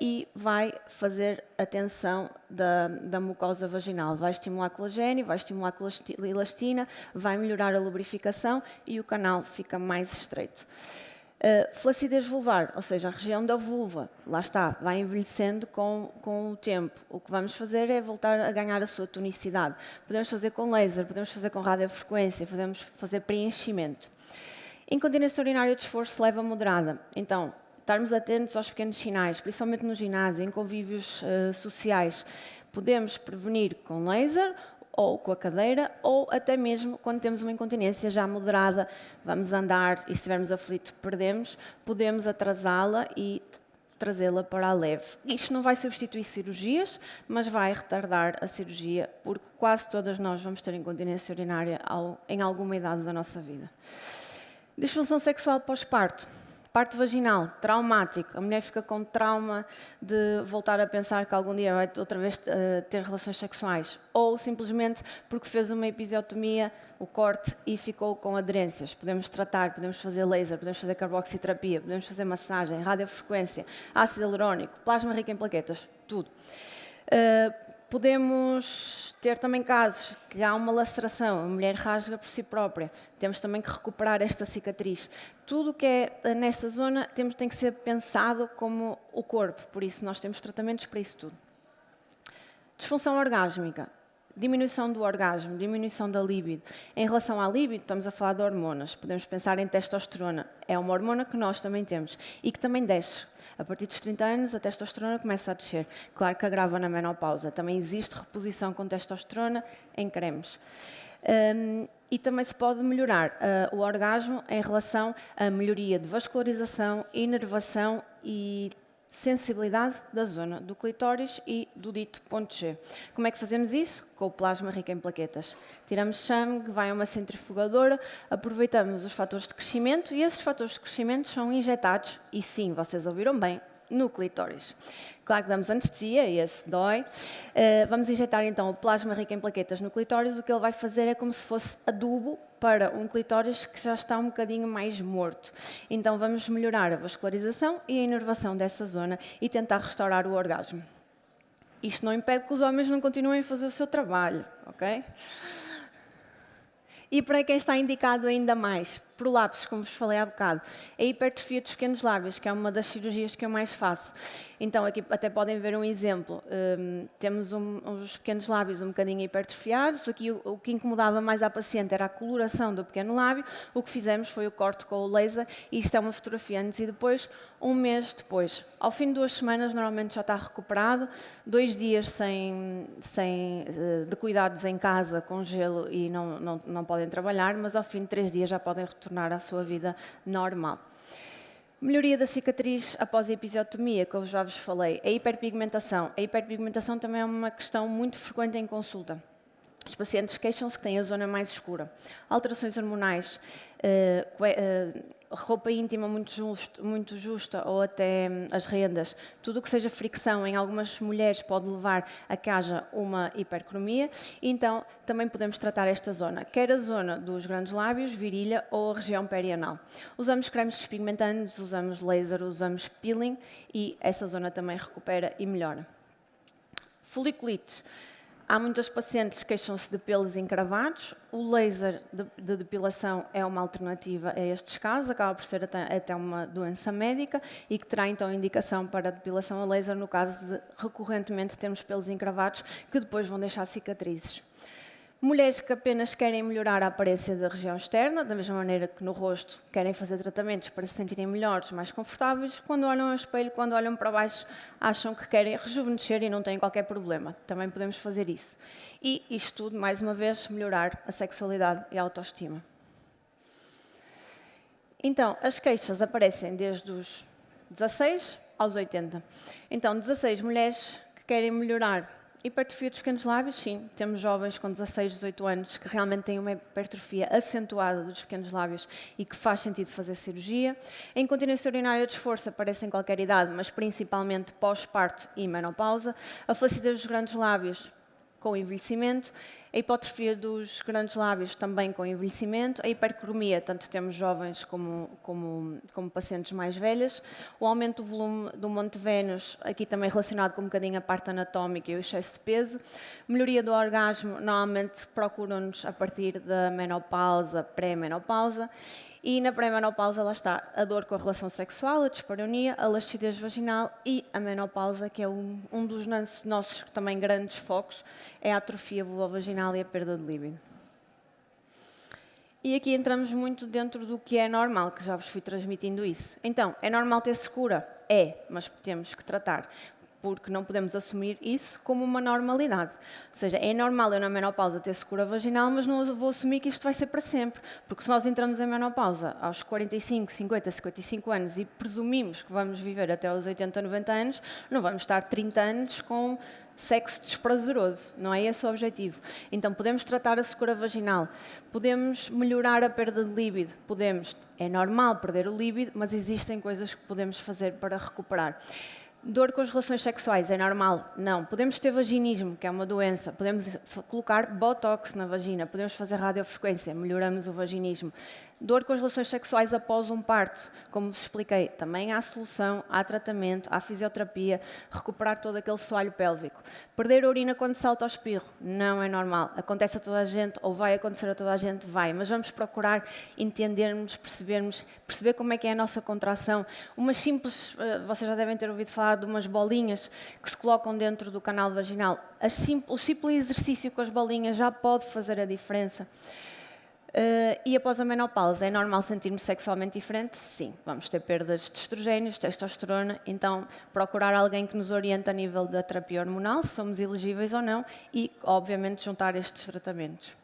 e vai fazer a tensão da mucosa vaginal. Vai estimular colagênio, vai estimular elastina, vai melhorar a lubrificação e o canal fica mais estreito. Flacidez vulvar, ou seja, a região da vulva, lá está, vai envelhecendo com o tempo. O que vamos fazer é voltar a ganhar a sua tonicidade. Podemos fazer com laser, podemos fazer com radiofrequência, podemos fazer preenchimento. Incontinência urinária de esforço leve a moderada. Então, estarmos atentos aos pequenos sinais, principalmente no ginásio, em convívios sociais. Podemos prevenir com laser, ou com a cadeira, ou até mesmo quando temos uma incontinência já moderada, vamos andar e se estivermos aflito perdemos, podemos atrasá-la e trazê-la para a leve. Isto não vai substituir cirurgias, mas vai retardar a cirurgia, porque quase todas nós vamos ter incontinência urinária em alguma idade da nossa vida. Disfunção sexual pós-parto. Parto vaginal, traumático. A mulher fica com trauma de voltar a pensar que algum dia vai outra vez ter relações sexuais. Ou simplesmente porque fez uma episiotomia, o corte, e ficou com aderências. Podemos tratar, podemos fazer laser, podemos fazer carboxiterapia, podemos fazer massagem, radiofrequência, ácido hialurónico, plasma rico em plaquetas, tudo. Podemos ter também casos que há uma laceração, a mulher rasga por si própria. Temos também que recuperar esta cicatriz. Tudo o que é nesta zona tem que ser pensado como o corpo, por isso nós temos tratamentos para isso tudo. Disfunção orgásmica. Diminuição do orgasmo, diminuição da libido. Em relação à libido, estamos a falar de hormonas. Podemos pensar em testosterona. É uma hormona que nós também temos e que também desce. A partir dos 30 anos, a testosterona começa a descer. Claro que agrava na menopausa. Também existe reposição com testosterona em cremes. E também se pode melhorar o orgasmo em relação à melhoria de vascularização, inervação e sensibilidade da zona do clitóris e do dito ponto G. Como é que fazemos isso? Com o plasma rico em plaquetas. Tiramos sangue, vai a uma centrifugadora, aproveitamos os fatores de crescimento e esses fatores de crescimento são injetados, e sim, vocês ouviram bem, no clitóris. Claro que damos anestesia, e esse dói. Vamos injetar então o plasma rico em plaquetas no clitóris. O que ele vai fazer é como se fosse adubo para um clitóris que já está um bocadinho mais morto. Então vamos melhorar a vascularização e a inervação dessa zona e tentar restaurar o orgasmo. Isto não impede que os homens não continuem a fazer o seu trabalho, ok? E para quem está indicado ainda mais, prolapsos, como vos falei há bocado, a hipertrofia dos pequenos lábios, que é uma das cirurgias que eu mais faço. Então, aqui até podem ver um exemplo. Temos os pequenos lábios um bocadinho hipertrofiados. Aqui o que incomodava mais à paciente era a coloração do pequeno lábio. O que fizemos foi o corte com o laser, e isto é uma fotografia antes e depois, um mês depois. Ao fim de 2 semanas, normalmente já está recuperado. 2 dias de cuidados em casa, com gelo, e não podem trabalhar, mas ao fim de 3 dias já podem retornar à sua vida normal. Melhoria da cicatriz após a episiotomia, que eu já vos falei. A hiperpigmentação. A hiperpigmentação também é uma questão muito frequente em consulta. Os pacientes queixam-se que têm a zona mais escura. Alterações hormonais, roupa íntima muito justa, ou até as rendas. Tudo o que seja fricção em algumas mulheres pode levar a que haja uma hipercromia. Então, também podemos tratar esta zona, quer a zona dos grandes lábios, virilha, ou a região perianal. Usamos cremes despigmentantes, usamos laser, usamos peeling, e essa zona também recupera e melhora. Foliculites. Há muitas pacientes que queixam-se de pelos encravados. O laser de depilação é uma alternativa a estes casos, acaba por ser até uma doença médica, e que terá então indicação para depilação a laser no caso de recorrentemente termos pelos encravados que depois vão deixar cicatrizes. Mulheres que apenas querem melhorar a aparência da região externa, da mesma maneira que no rosto querem fazer tratamentos para se sentirem melhores, mais confortáveis, quando olham ao espelho, quando olham para baixo, acham que querem rejuvenescer e não têm qualquer problema. Também podemos fazer isso. E isto tudo, mais uma vez, melhorar a sexualidade e a autoestima. Então, as queixas aparecem desde os 16 aos 80. Então, 16 mulheres que querem melhorar. Hipertrofia dos pequenos lábios, sim. Temos jovens com 16, 18 anos que realmente têm uma hipertrofia acentuada dos pequenos lábios e que faz sentido fazer cirurgia. A incontinência urinária de esforço aparece em qualquer idade, mas principalmente pós-parto e menopausa. A flacidez dos grandes lábios com envelhecimento. A hipotrofia dos grandes lábios também com envelhecimento. A hipercromia, tanto temos jovens como pacientes mais velhas. O aumento do volume do Monte Vênus, aqui também relacionado com um bocadinho a parte anatómica e o excesso de peso. Melhoria do orgasmo, normalmente procuram-nos a partir da menopausa, pré-menopausa. E na pré-menopausa, lá está, a dor com a relação sexual, a dispareunia, a laxidez vaginal, e a menopausa, que é um dos nossos também grandes focos, é a atrofia vulvovaginal e a perda de líbido. E aqui entramos muito dentro do que é normal, que já vos fui transmitindo isso. Então, é normal ter secura? É, mas temos que tratar, porque não podemos assumir isso como uma normalidade. Ou seja, é normal eu na menopausa ter secura vaginal, mas não vou assumir que isto vai ser para sempre. Porque se nós entramos em menopausa aos 45, 50, 55 anos e presumimos que vamos viver até aos 80, 90 anos, não vamos estar 30 anos com sexo desprazeroso. Não é esse o objetivo. Então, podemos tratar a secura vaginal, podemos melhorar a perda de líbido, podemos. É normal perder o líbido, mas existem coisas que podemos fazer para recuperar. Dor com as relações sexuais, é normal? Não. Podemos ter vaginismo, que é uma doença. Podemos colocar botox na vagina. Podemos fazer radiofrequência, melhoramos o vaginismo. Dor com as relações sexuais após um parto, como vos expliquei, também há solução, há tratamento, há fisioterapia, recuperar todo aquele soalho pélvico. Perder a urina quando salta ao espirro, não é normal. Acontece a toda a gente, ou vai acontecer a toda a gente, vai. Mas vamos procurar entendermos, perceber como é que é a nossa contração. Umas simples, vocês já devem ter ouvido falar de umas bolinhas que se colocam dentro do canal vaginal. O simples exercício com as bolinhas já pode fazer a diferença. E após a menopausa, é normal sentir-me sexualmente diferente? Sim. Vamos ter perdas de estrogénios, testosterona, então procurar alguém que nos oriente a nível da terapia hormonal, se somos elegíveis ou não, e obviamente juntar estes tratamentos.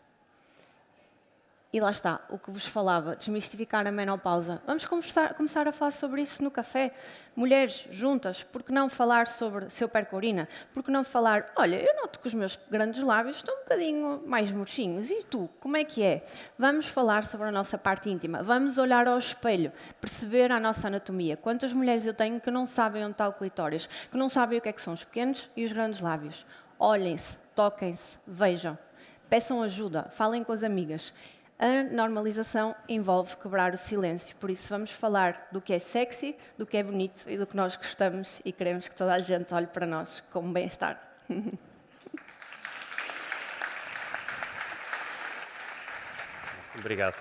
E lá está, o que vos falava, desmistificar a menopausa. Vamos começar a falar sobre isso no café. Mulheres juntas, por que não falar sobre se eu perco a urina? Por que não falar, olha, eu noto que os meus grandes lábios estão um bocadinho mais murchinhos. E tu, como é que é? Vamos falar sobre a nossa parte íntima. Vamos olhar ao espelho, perceber a nossa anatomia. Quantas mulheres eu tenho que não sabem onde está o clitóris, que não sabem o que é que são os pequenos e os grandes lábios. Olhem-se, toquem-se, vejam. Peçam ajuda, falem com as amigas. A normalização envolve quebrar o silêncio, por isso vamos falar do que é sexy, do que é bonito e do que nós gostamos e queremos que toda a gente olhe para nós como bem-estar. Obrigado.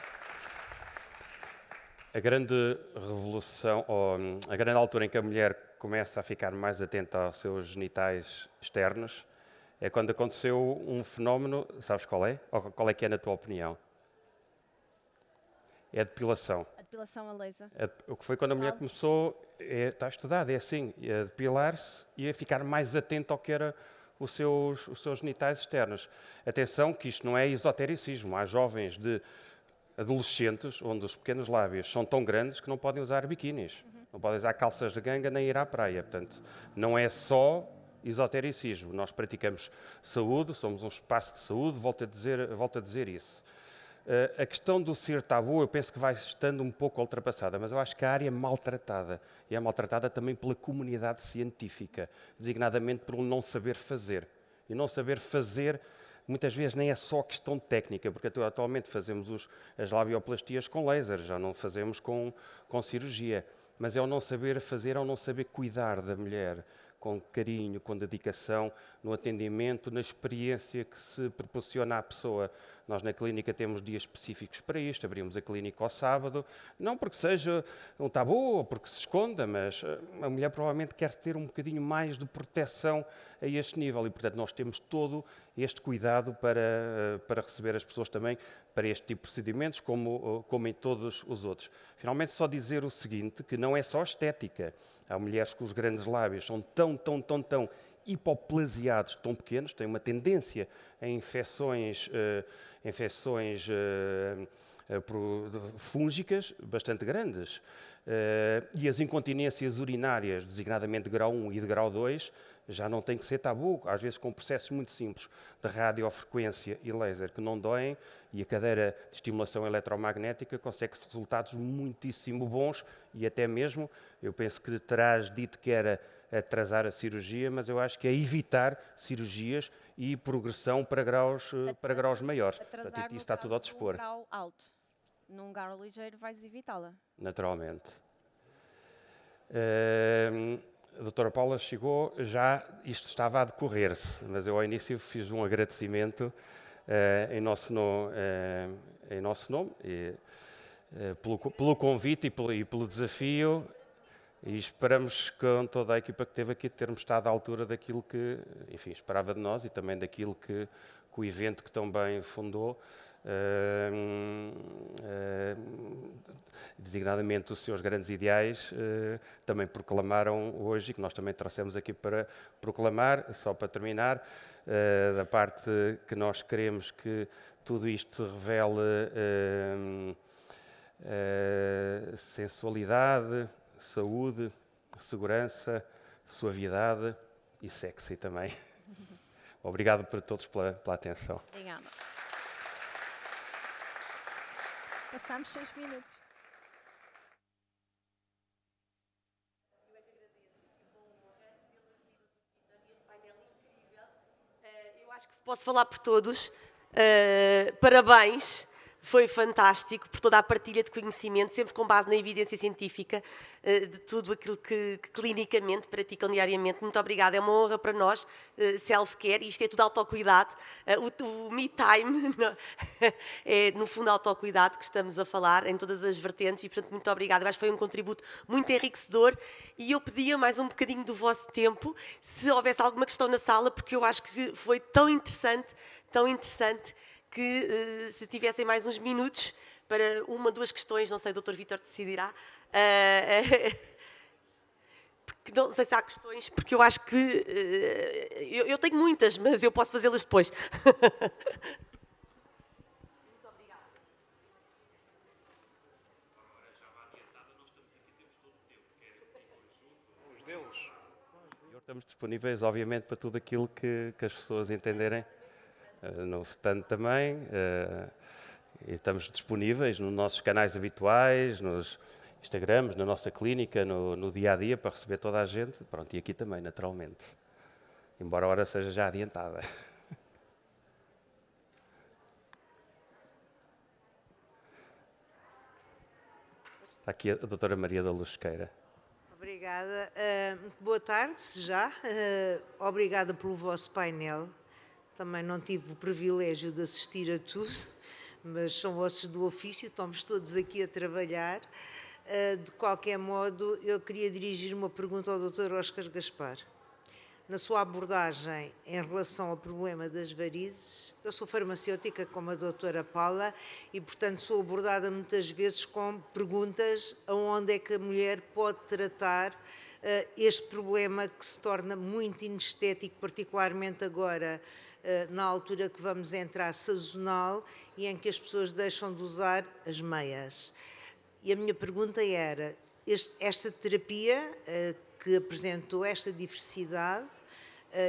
A grande revolução, ou a grande altura em que a mulher começa a ficar mais atenta aos seus genitais externos, é quando aconteceu um fenómeno, sabes qual é? Ou qual é que é na tua opinião? É a depilação. A depilação a laser. O que foi quando a mulher começou, está estudado, é assim, a depilar-se e a ficar mais atenta ao que era os seus genitais externos. Atenção que isto não é esotericismo. Há jovens de adolescentes onde os pequenos lábios são tão grandes que não podem usar biquínis, não podem usar calças de ganga nem ir à praia. Portanto, não é só esotericismo. Nós praticamos saúde, somos um espaço de saúde, volto a dizer isso. A questão do ser tabu, eu penso que vai estando um pouco ultrapassada, mas eu acho que a área é maltratada. E é maltratada também pela comunidade científica, designadamente pelo não saber fazer. E não saber fazer, muitas vezes, nem é só questão técnica, porque atualmente fazemos as labioplastias com laser, já não fazemos com cirurgia. Mas é o não saber fazer, é o não saber cuidar da mulher, com carinho, com dedicação, no atendimento, na experiência que se proporciona à pessoa. Nós na clínica temos dias específicos para isto, abrimos a clínica ao sábado, não porque seja um tabu ou porque se esconda, mas a mulher provavelmente quer ter um bocadinho mais de proteção a este nível e, portanto, nós temos todo este cuidado para receber as pessoas também para este tipo de procedimentos, como em todos os outros. Finalmente, só dizer o seguinte, que não é só estética. Há mulheres que os grandes lábios são tão hipoplasiados, tão pequenos, têm uma tendência a infecções fúngicas bastante grandes. E as incontinências urinárias, designadamente de grau 1 e de grau 2, já não tem que ser tabu, às vezes com processos muito simples de radiofrequência e laser que não doem, e a cadeira de estimulação eletromagnética consegue-se resultados muitíssimo bons e até mesmo, eu penso que terás dito que era atrasar a cirurgia, mas eu acho que é evitar cirurgias e progressão para graus maiores. Portanto, isso está tudo ao dispor. Num grau alto, num grau ligeiro vais evitá-la. Naturalmente. A doutora Paula chegou, já isto estava a decorrer-se, mas eu ao início fiz um agradecimento em nosso nome pelo convite e pelo desafio, e esperamos com toda a equipa que esteve aqui termos estado à altura daquilo que, enfim, esperava de nós e também daquilo que o evento que tão bem fundou, designadamente os seus grandes ideais, também proclamaram hoje, e que nós também trouxemos aqui para proclamar, só para terminar, da parte que nós queremos que tudo isto revele sensualidade, saúde, segurança, suavidade e sexy também. Obrigado para todos pela atenção. Obrigada. Passamos 6 minutos. Eu é que agradeço, fico honra pela visita neste painel incrível. Eu acho que posso falar por todos. Parabéns, foi fantástico por toda a partilha de conhecimento, sempre com base na evidência científica de tudo aquilo que clinicamente praticam diariamente. Muito obrigada, é uma honra para nós, self-care, isto é tudo autocuidado. O me time é, no fundo, autocuidado que estamos a falar em todas as vertentes e, portanto, muito obrigada. Acho que foi um contributo muito enriquecedor e eu pedia mais um bocadinho do vosso tempo, se houvesse alguma questão na sala, porque eu acho que foi tão interessante, que se tivessem mais uns minutos para uma, duas questões, não sei, o Dr. Vítor decidirá. Porque não sei se há questões, porque eu acho que eu tenho muitas, mas eu posso fazê-las depois. Muito obrigada. Estamos disponíveis, obviamente, para tudo aquilo que as pessoas entenderem. No stand também. E estamos disponíveis nos nossos canais habituais, nos Instagrams, na nossa clínica, no dia a dia, para receber toda a gente. Pronto, e aqui também, naturalmente. Embora a hora seja já adiantada. Está aqui a doutora Maria da Luz Sequeira. Obrigada. Boa tarde, já. Obrigada pelo vosso painel. Também não tive o privilégio de assistir a tudo, mas são vossos do ofício, estamos todos aqui a trabalhar. De qualquer modo, eu queria dirigir uma pergunta ao Dr. Óscar Gaspar. Na sua abordagem em relação ao problema das varizes, eu sou farmacêutica como a doutora Paula e, portanto, sou abordada muitas vezes com perguntas aonde é que a mulher pode tratar este problema que se torna muito inestético, particularmente agora na altura que vamos entrar sazonal e em que as pessoas deixam de usar as meias. E a minha pergunta era, esta terapia que apresentou esta diversidade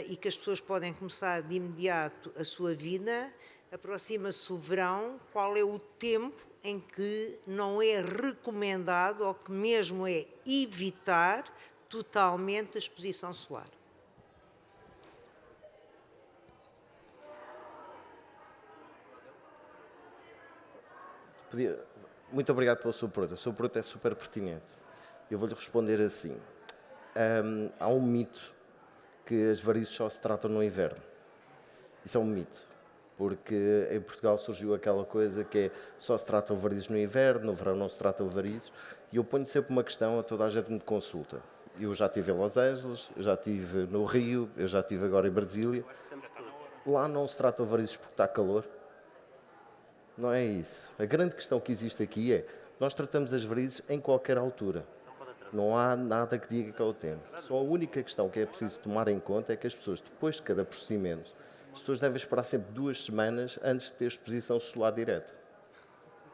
e que as pessoas podem começar de imediato a sua vida, aproxima-se o verão, qual é o tempo em que não é recomendado ou que mesmo é evitar totalmente a exposição solar? Muito obrigado pela sua pergunta. A sua pergunta é super pertinente. Eu vou-lhe responder assim. Há um mito que as varizes só se tratam no inverno. Isso é um mito, porque em Portugal surgiu aquela coisa que é só se tratam varizes no inverno, no verão não se tratam varizes, e eu ponho sempre uma questão a toda a gente que me consulta. Eu já estive em Los Angeles, eu já estive no Rio, eu já estive agora em Brasília. Lá não se tratam varizes porque está calor. Não é isso. A grande questão que existe aqui é, nós tratamos as varizes em qualquer altura. Não há nada que diga que é o tempo. Só a única questão que é preciso tomar em conta é que as pessoas, depois de cada procedimento, as pessoas devem esperar sempre 2 semanas antes de ter exposição solar direta.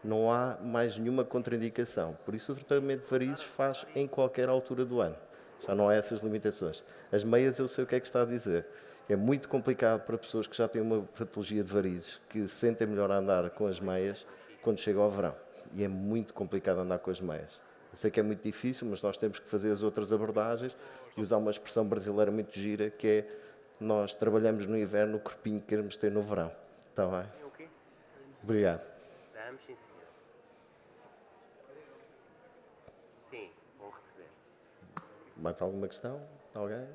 Não há mais nenhuma contraindicação. Por isso o tratamento de varizes faz em qualquer altura do ano. Já não há essas limitações. As meias eu sei o que é que está a dizer. É muito complicado para pessoas que já têm uma patologia de varizes, que se sentem melhor a andar com as meias quando chega ao verão. E é muito complicado andar com as meias. Eu sei que é muito difícil, mas nós temos que fazer as outras abordagens e usar uma expressão brasileira muito gira, que é nós trabalhamos no inverno o corpinho que queremos ter no verão. Está bem? Obrigado. Damos, sim, senhor. Sim, vão receber. Mais alguma questão? Alguém?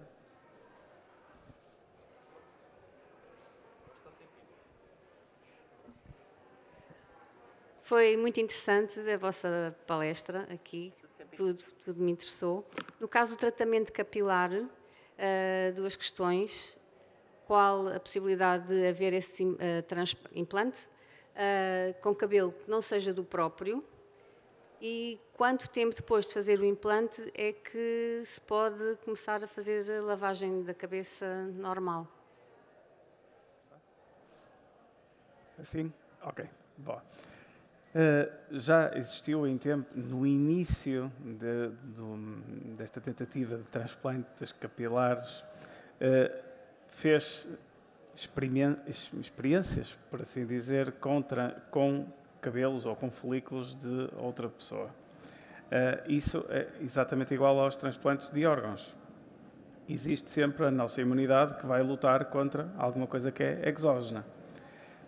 Foi muito interessante a vossa palestra aqui, tudo me interessou. No caso do tratamento capilar, 2 questões. Qual a possibilidade de haver esse implante com cabelo que não seja do próprio? E quanto tempo depois de fazer o implante é que se pode começar a fazer a lavagem da cabeça normal? Assim? Ok. Bom. Já existiu em tempo, no início desta tentativa de transplantes capilares, fez experiências, por assim dizer, com cabelos ou com folículos de outra pessoa. Isso é exatamente igual aos transplantes de órgãos. Existe sempre a nossa imunidade que vai lutar contra alguma coisa que é exógena.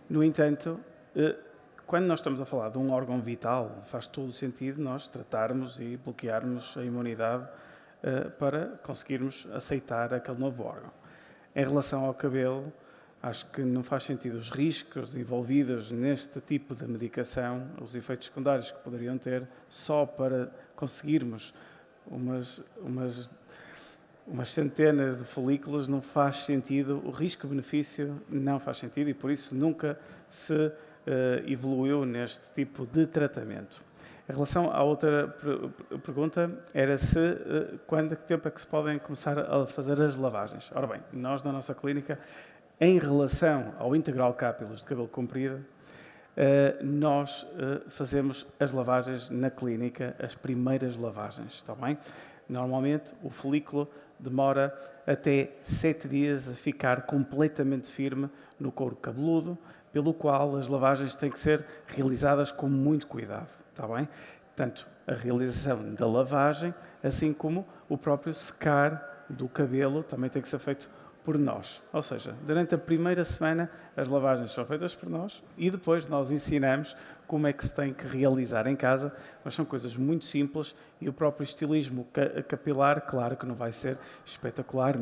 No entanto, quando nós estamos a falar de um órgão vital, faz todo o sentido nós tratarmos e bloquearmos a imunidade para conseguirmos aceitar aquele novo órgão. Em relação ao cabelo, acho que não faz sentido os riscos envolvidos neste tipo de medicação, os efeitos secundários que poderiam ter, só para conseguirmos umas centenas de folículos, não faz sentido, o risco-benefício não faz sentido e por isso nunca se evoluiu neste tipo de tratamento. Em relação à outra pergunta, era quando, que tempo é que se podem começar a fazer as lavagens? Ora bem, nós na nossa clínica, em relação ao integral cápilos de cabelo comprido, nós fazemos as lavagens na clínica, as primeiras lavagens, está bem? Normalmente o folículo demora até 7 dias a ficar completamente firme no couro cabeludo, pelo qual as lavagens têm que ser realizadas com muito cuidado, está bem? Tanto a realização da lavagem, assim como o próprio secar do cabelo, também tem que ser feito por nós. Ou seja, durante a primeira semana as lavagens são feitas por nós e depois nós ensinamos como é que se tem que realizar em casa, mas são coisas muito simples e o próprio estilismo capilar, claro que não vai ser espetacular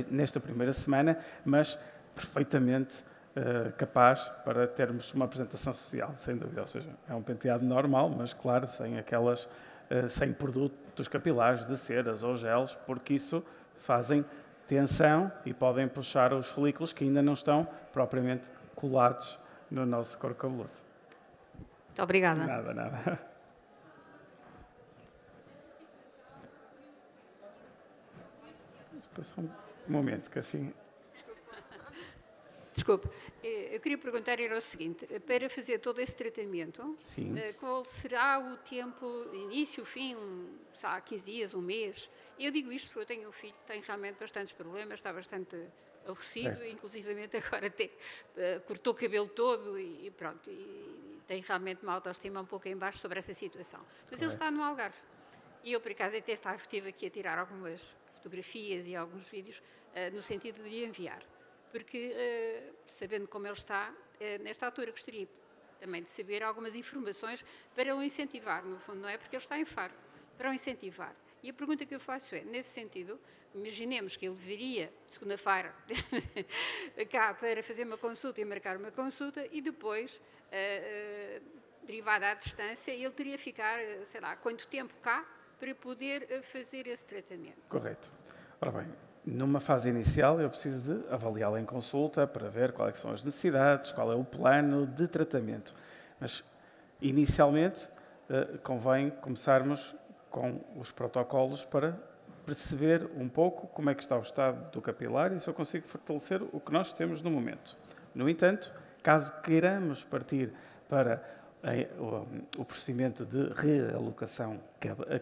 nesta primeira semana, mas perfeitamente capaz para termos uma apresentação social, sem dúvida. Ou seja, é um penteado normal, mas claro, sem produtos capilares de ceras ou geles, porque isso fazem tensão e podem puxar os folículos que ainda não estão propriamente colados no nosso couro cabeludo. Muito obrigada. Nada. Depois só um momento, que assim... Desculpe, eu queria perguntar era o seguinte, para fazer todo esse tratamento, Sim. Qual será o tempo, início, fim, há 15 dias, um mês? Eu digo isto porque eu tenho um filho que tem realmente bastantes problemas, está bastante aborrecido, Certo. inclusivamente agora até cortou o cabelo todo e pronto, e tem realmente uma autoestima um pouco em baixo sobre essa situação. Mas ele está no Algarve. E eu, por acaso, até estive aqui a tirar algumas fotografias e alguns vídeos no sentido de lhe enviar. Porque, sabendo como ele está, nesta altura gostaria também de saber algumas informações para o incentivar, no fundo, não é? Porque ele está em Faro, para o incentivar. E a pergunta que eu faço é, nesse sentido, imaginemos que ele viria segunda-feira cá para fazer uma consulta e marcar uma consulta e depois, derivada à distância, ele teria que ficar, sei lá, quanto tempo cá para poder fazer esse tratamento? Correto. Ora bem, numa fase inicial eu preciso de avaliá-lo em consulta para ver quais são as necessidades, qual é o plano de tratamento. Mas, inicialmente, convém começarmos com os protocolos para perceber um pouco como é que está o estado do capilar e se eu consigo fortalecer o que nós temos no momento. No entanto, caso queiramos partir para o procedimento de realocação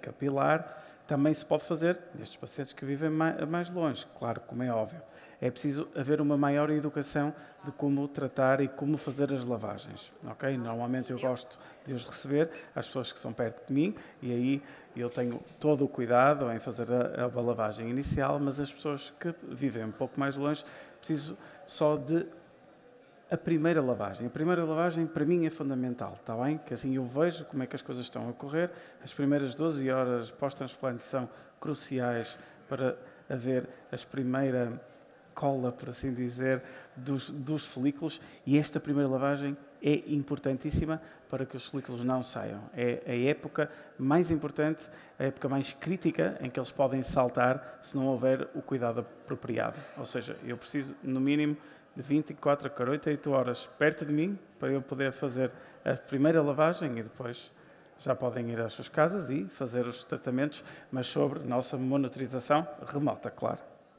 capilar, também se pode fazer nestes pacientes que vivem mais longe, claro, como é óbvio. É preciso haver uma maior educação de como tratar e como fazer as lavagens, ok? Normalmente eu gosto de os receber, as pessoas que são perto de mim, e aí eu tenho todo o cuidado em fazer a lavagem inicial, mas as pessoas que vivem um pouco mais longe, preciso só de a primeira lavagem. A primeira lavagem, para mim, é fundamental, está bem? Que assim eu vejo como é que as coisas estão a correr. As primeiras 12 horas pós-transplante são cruciais para haver a primeira cola, por assim dizer, dos folículos. E esta primeira lavagem é importantíssima para que os folículos não saiam. É a época mais importante, a época mais crítica em que eles podem saltar se não houver o cuidado apropriado. Ou seja, eu preciso, no mínimo, de 24 a 48 horas perto de mim para eu poder fazer a primeira lavagem e depois já podem ir às suas casas e fazer os tratamentos, mas sobre nossa monitorização remota, claro.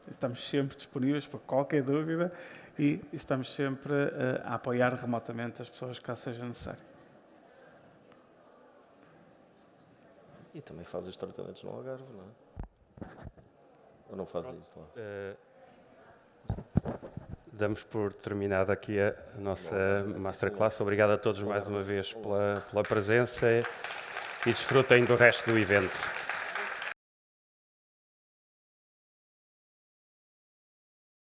Estamos sempre disponíveis para qualquer dúvida e estamos sempre a apoiar remotamente as pessoas caso seja necessário. E também faz os tratamentos no Algarve, não é? Ou não faz isto lá? Damos por terminada aqui a nossa Masterclass. Obrigado a todos mais uma vez pela presença e desfrutem do resto do evento.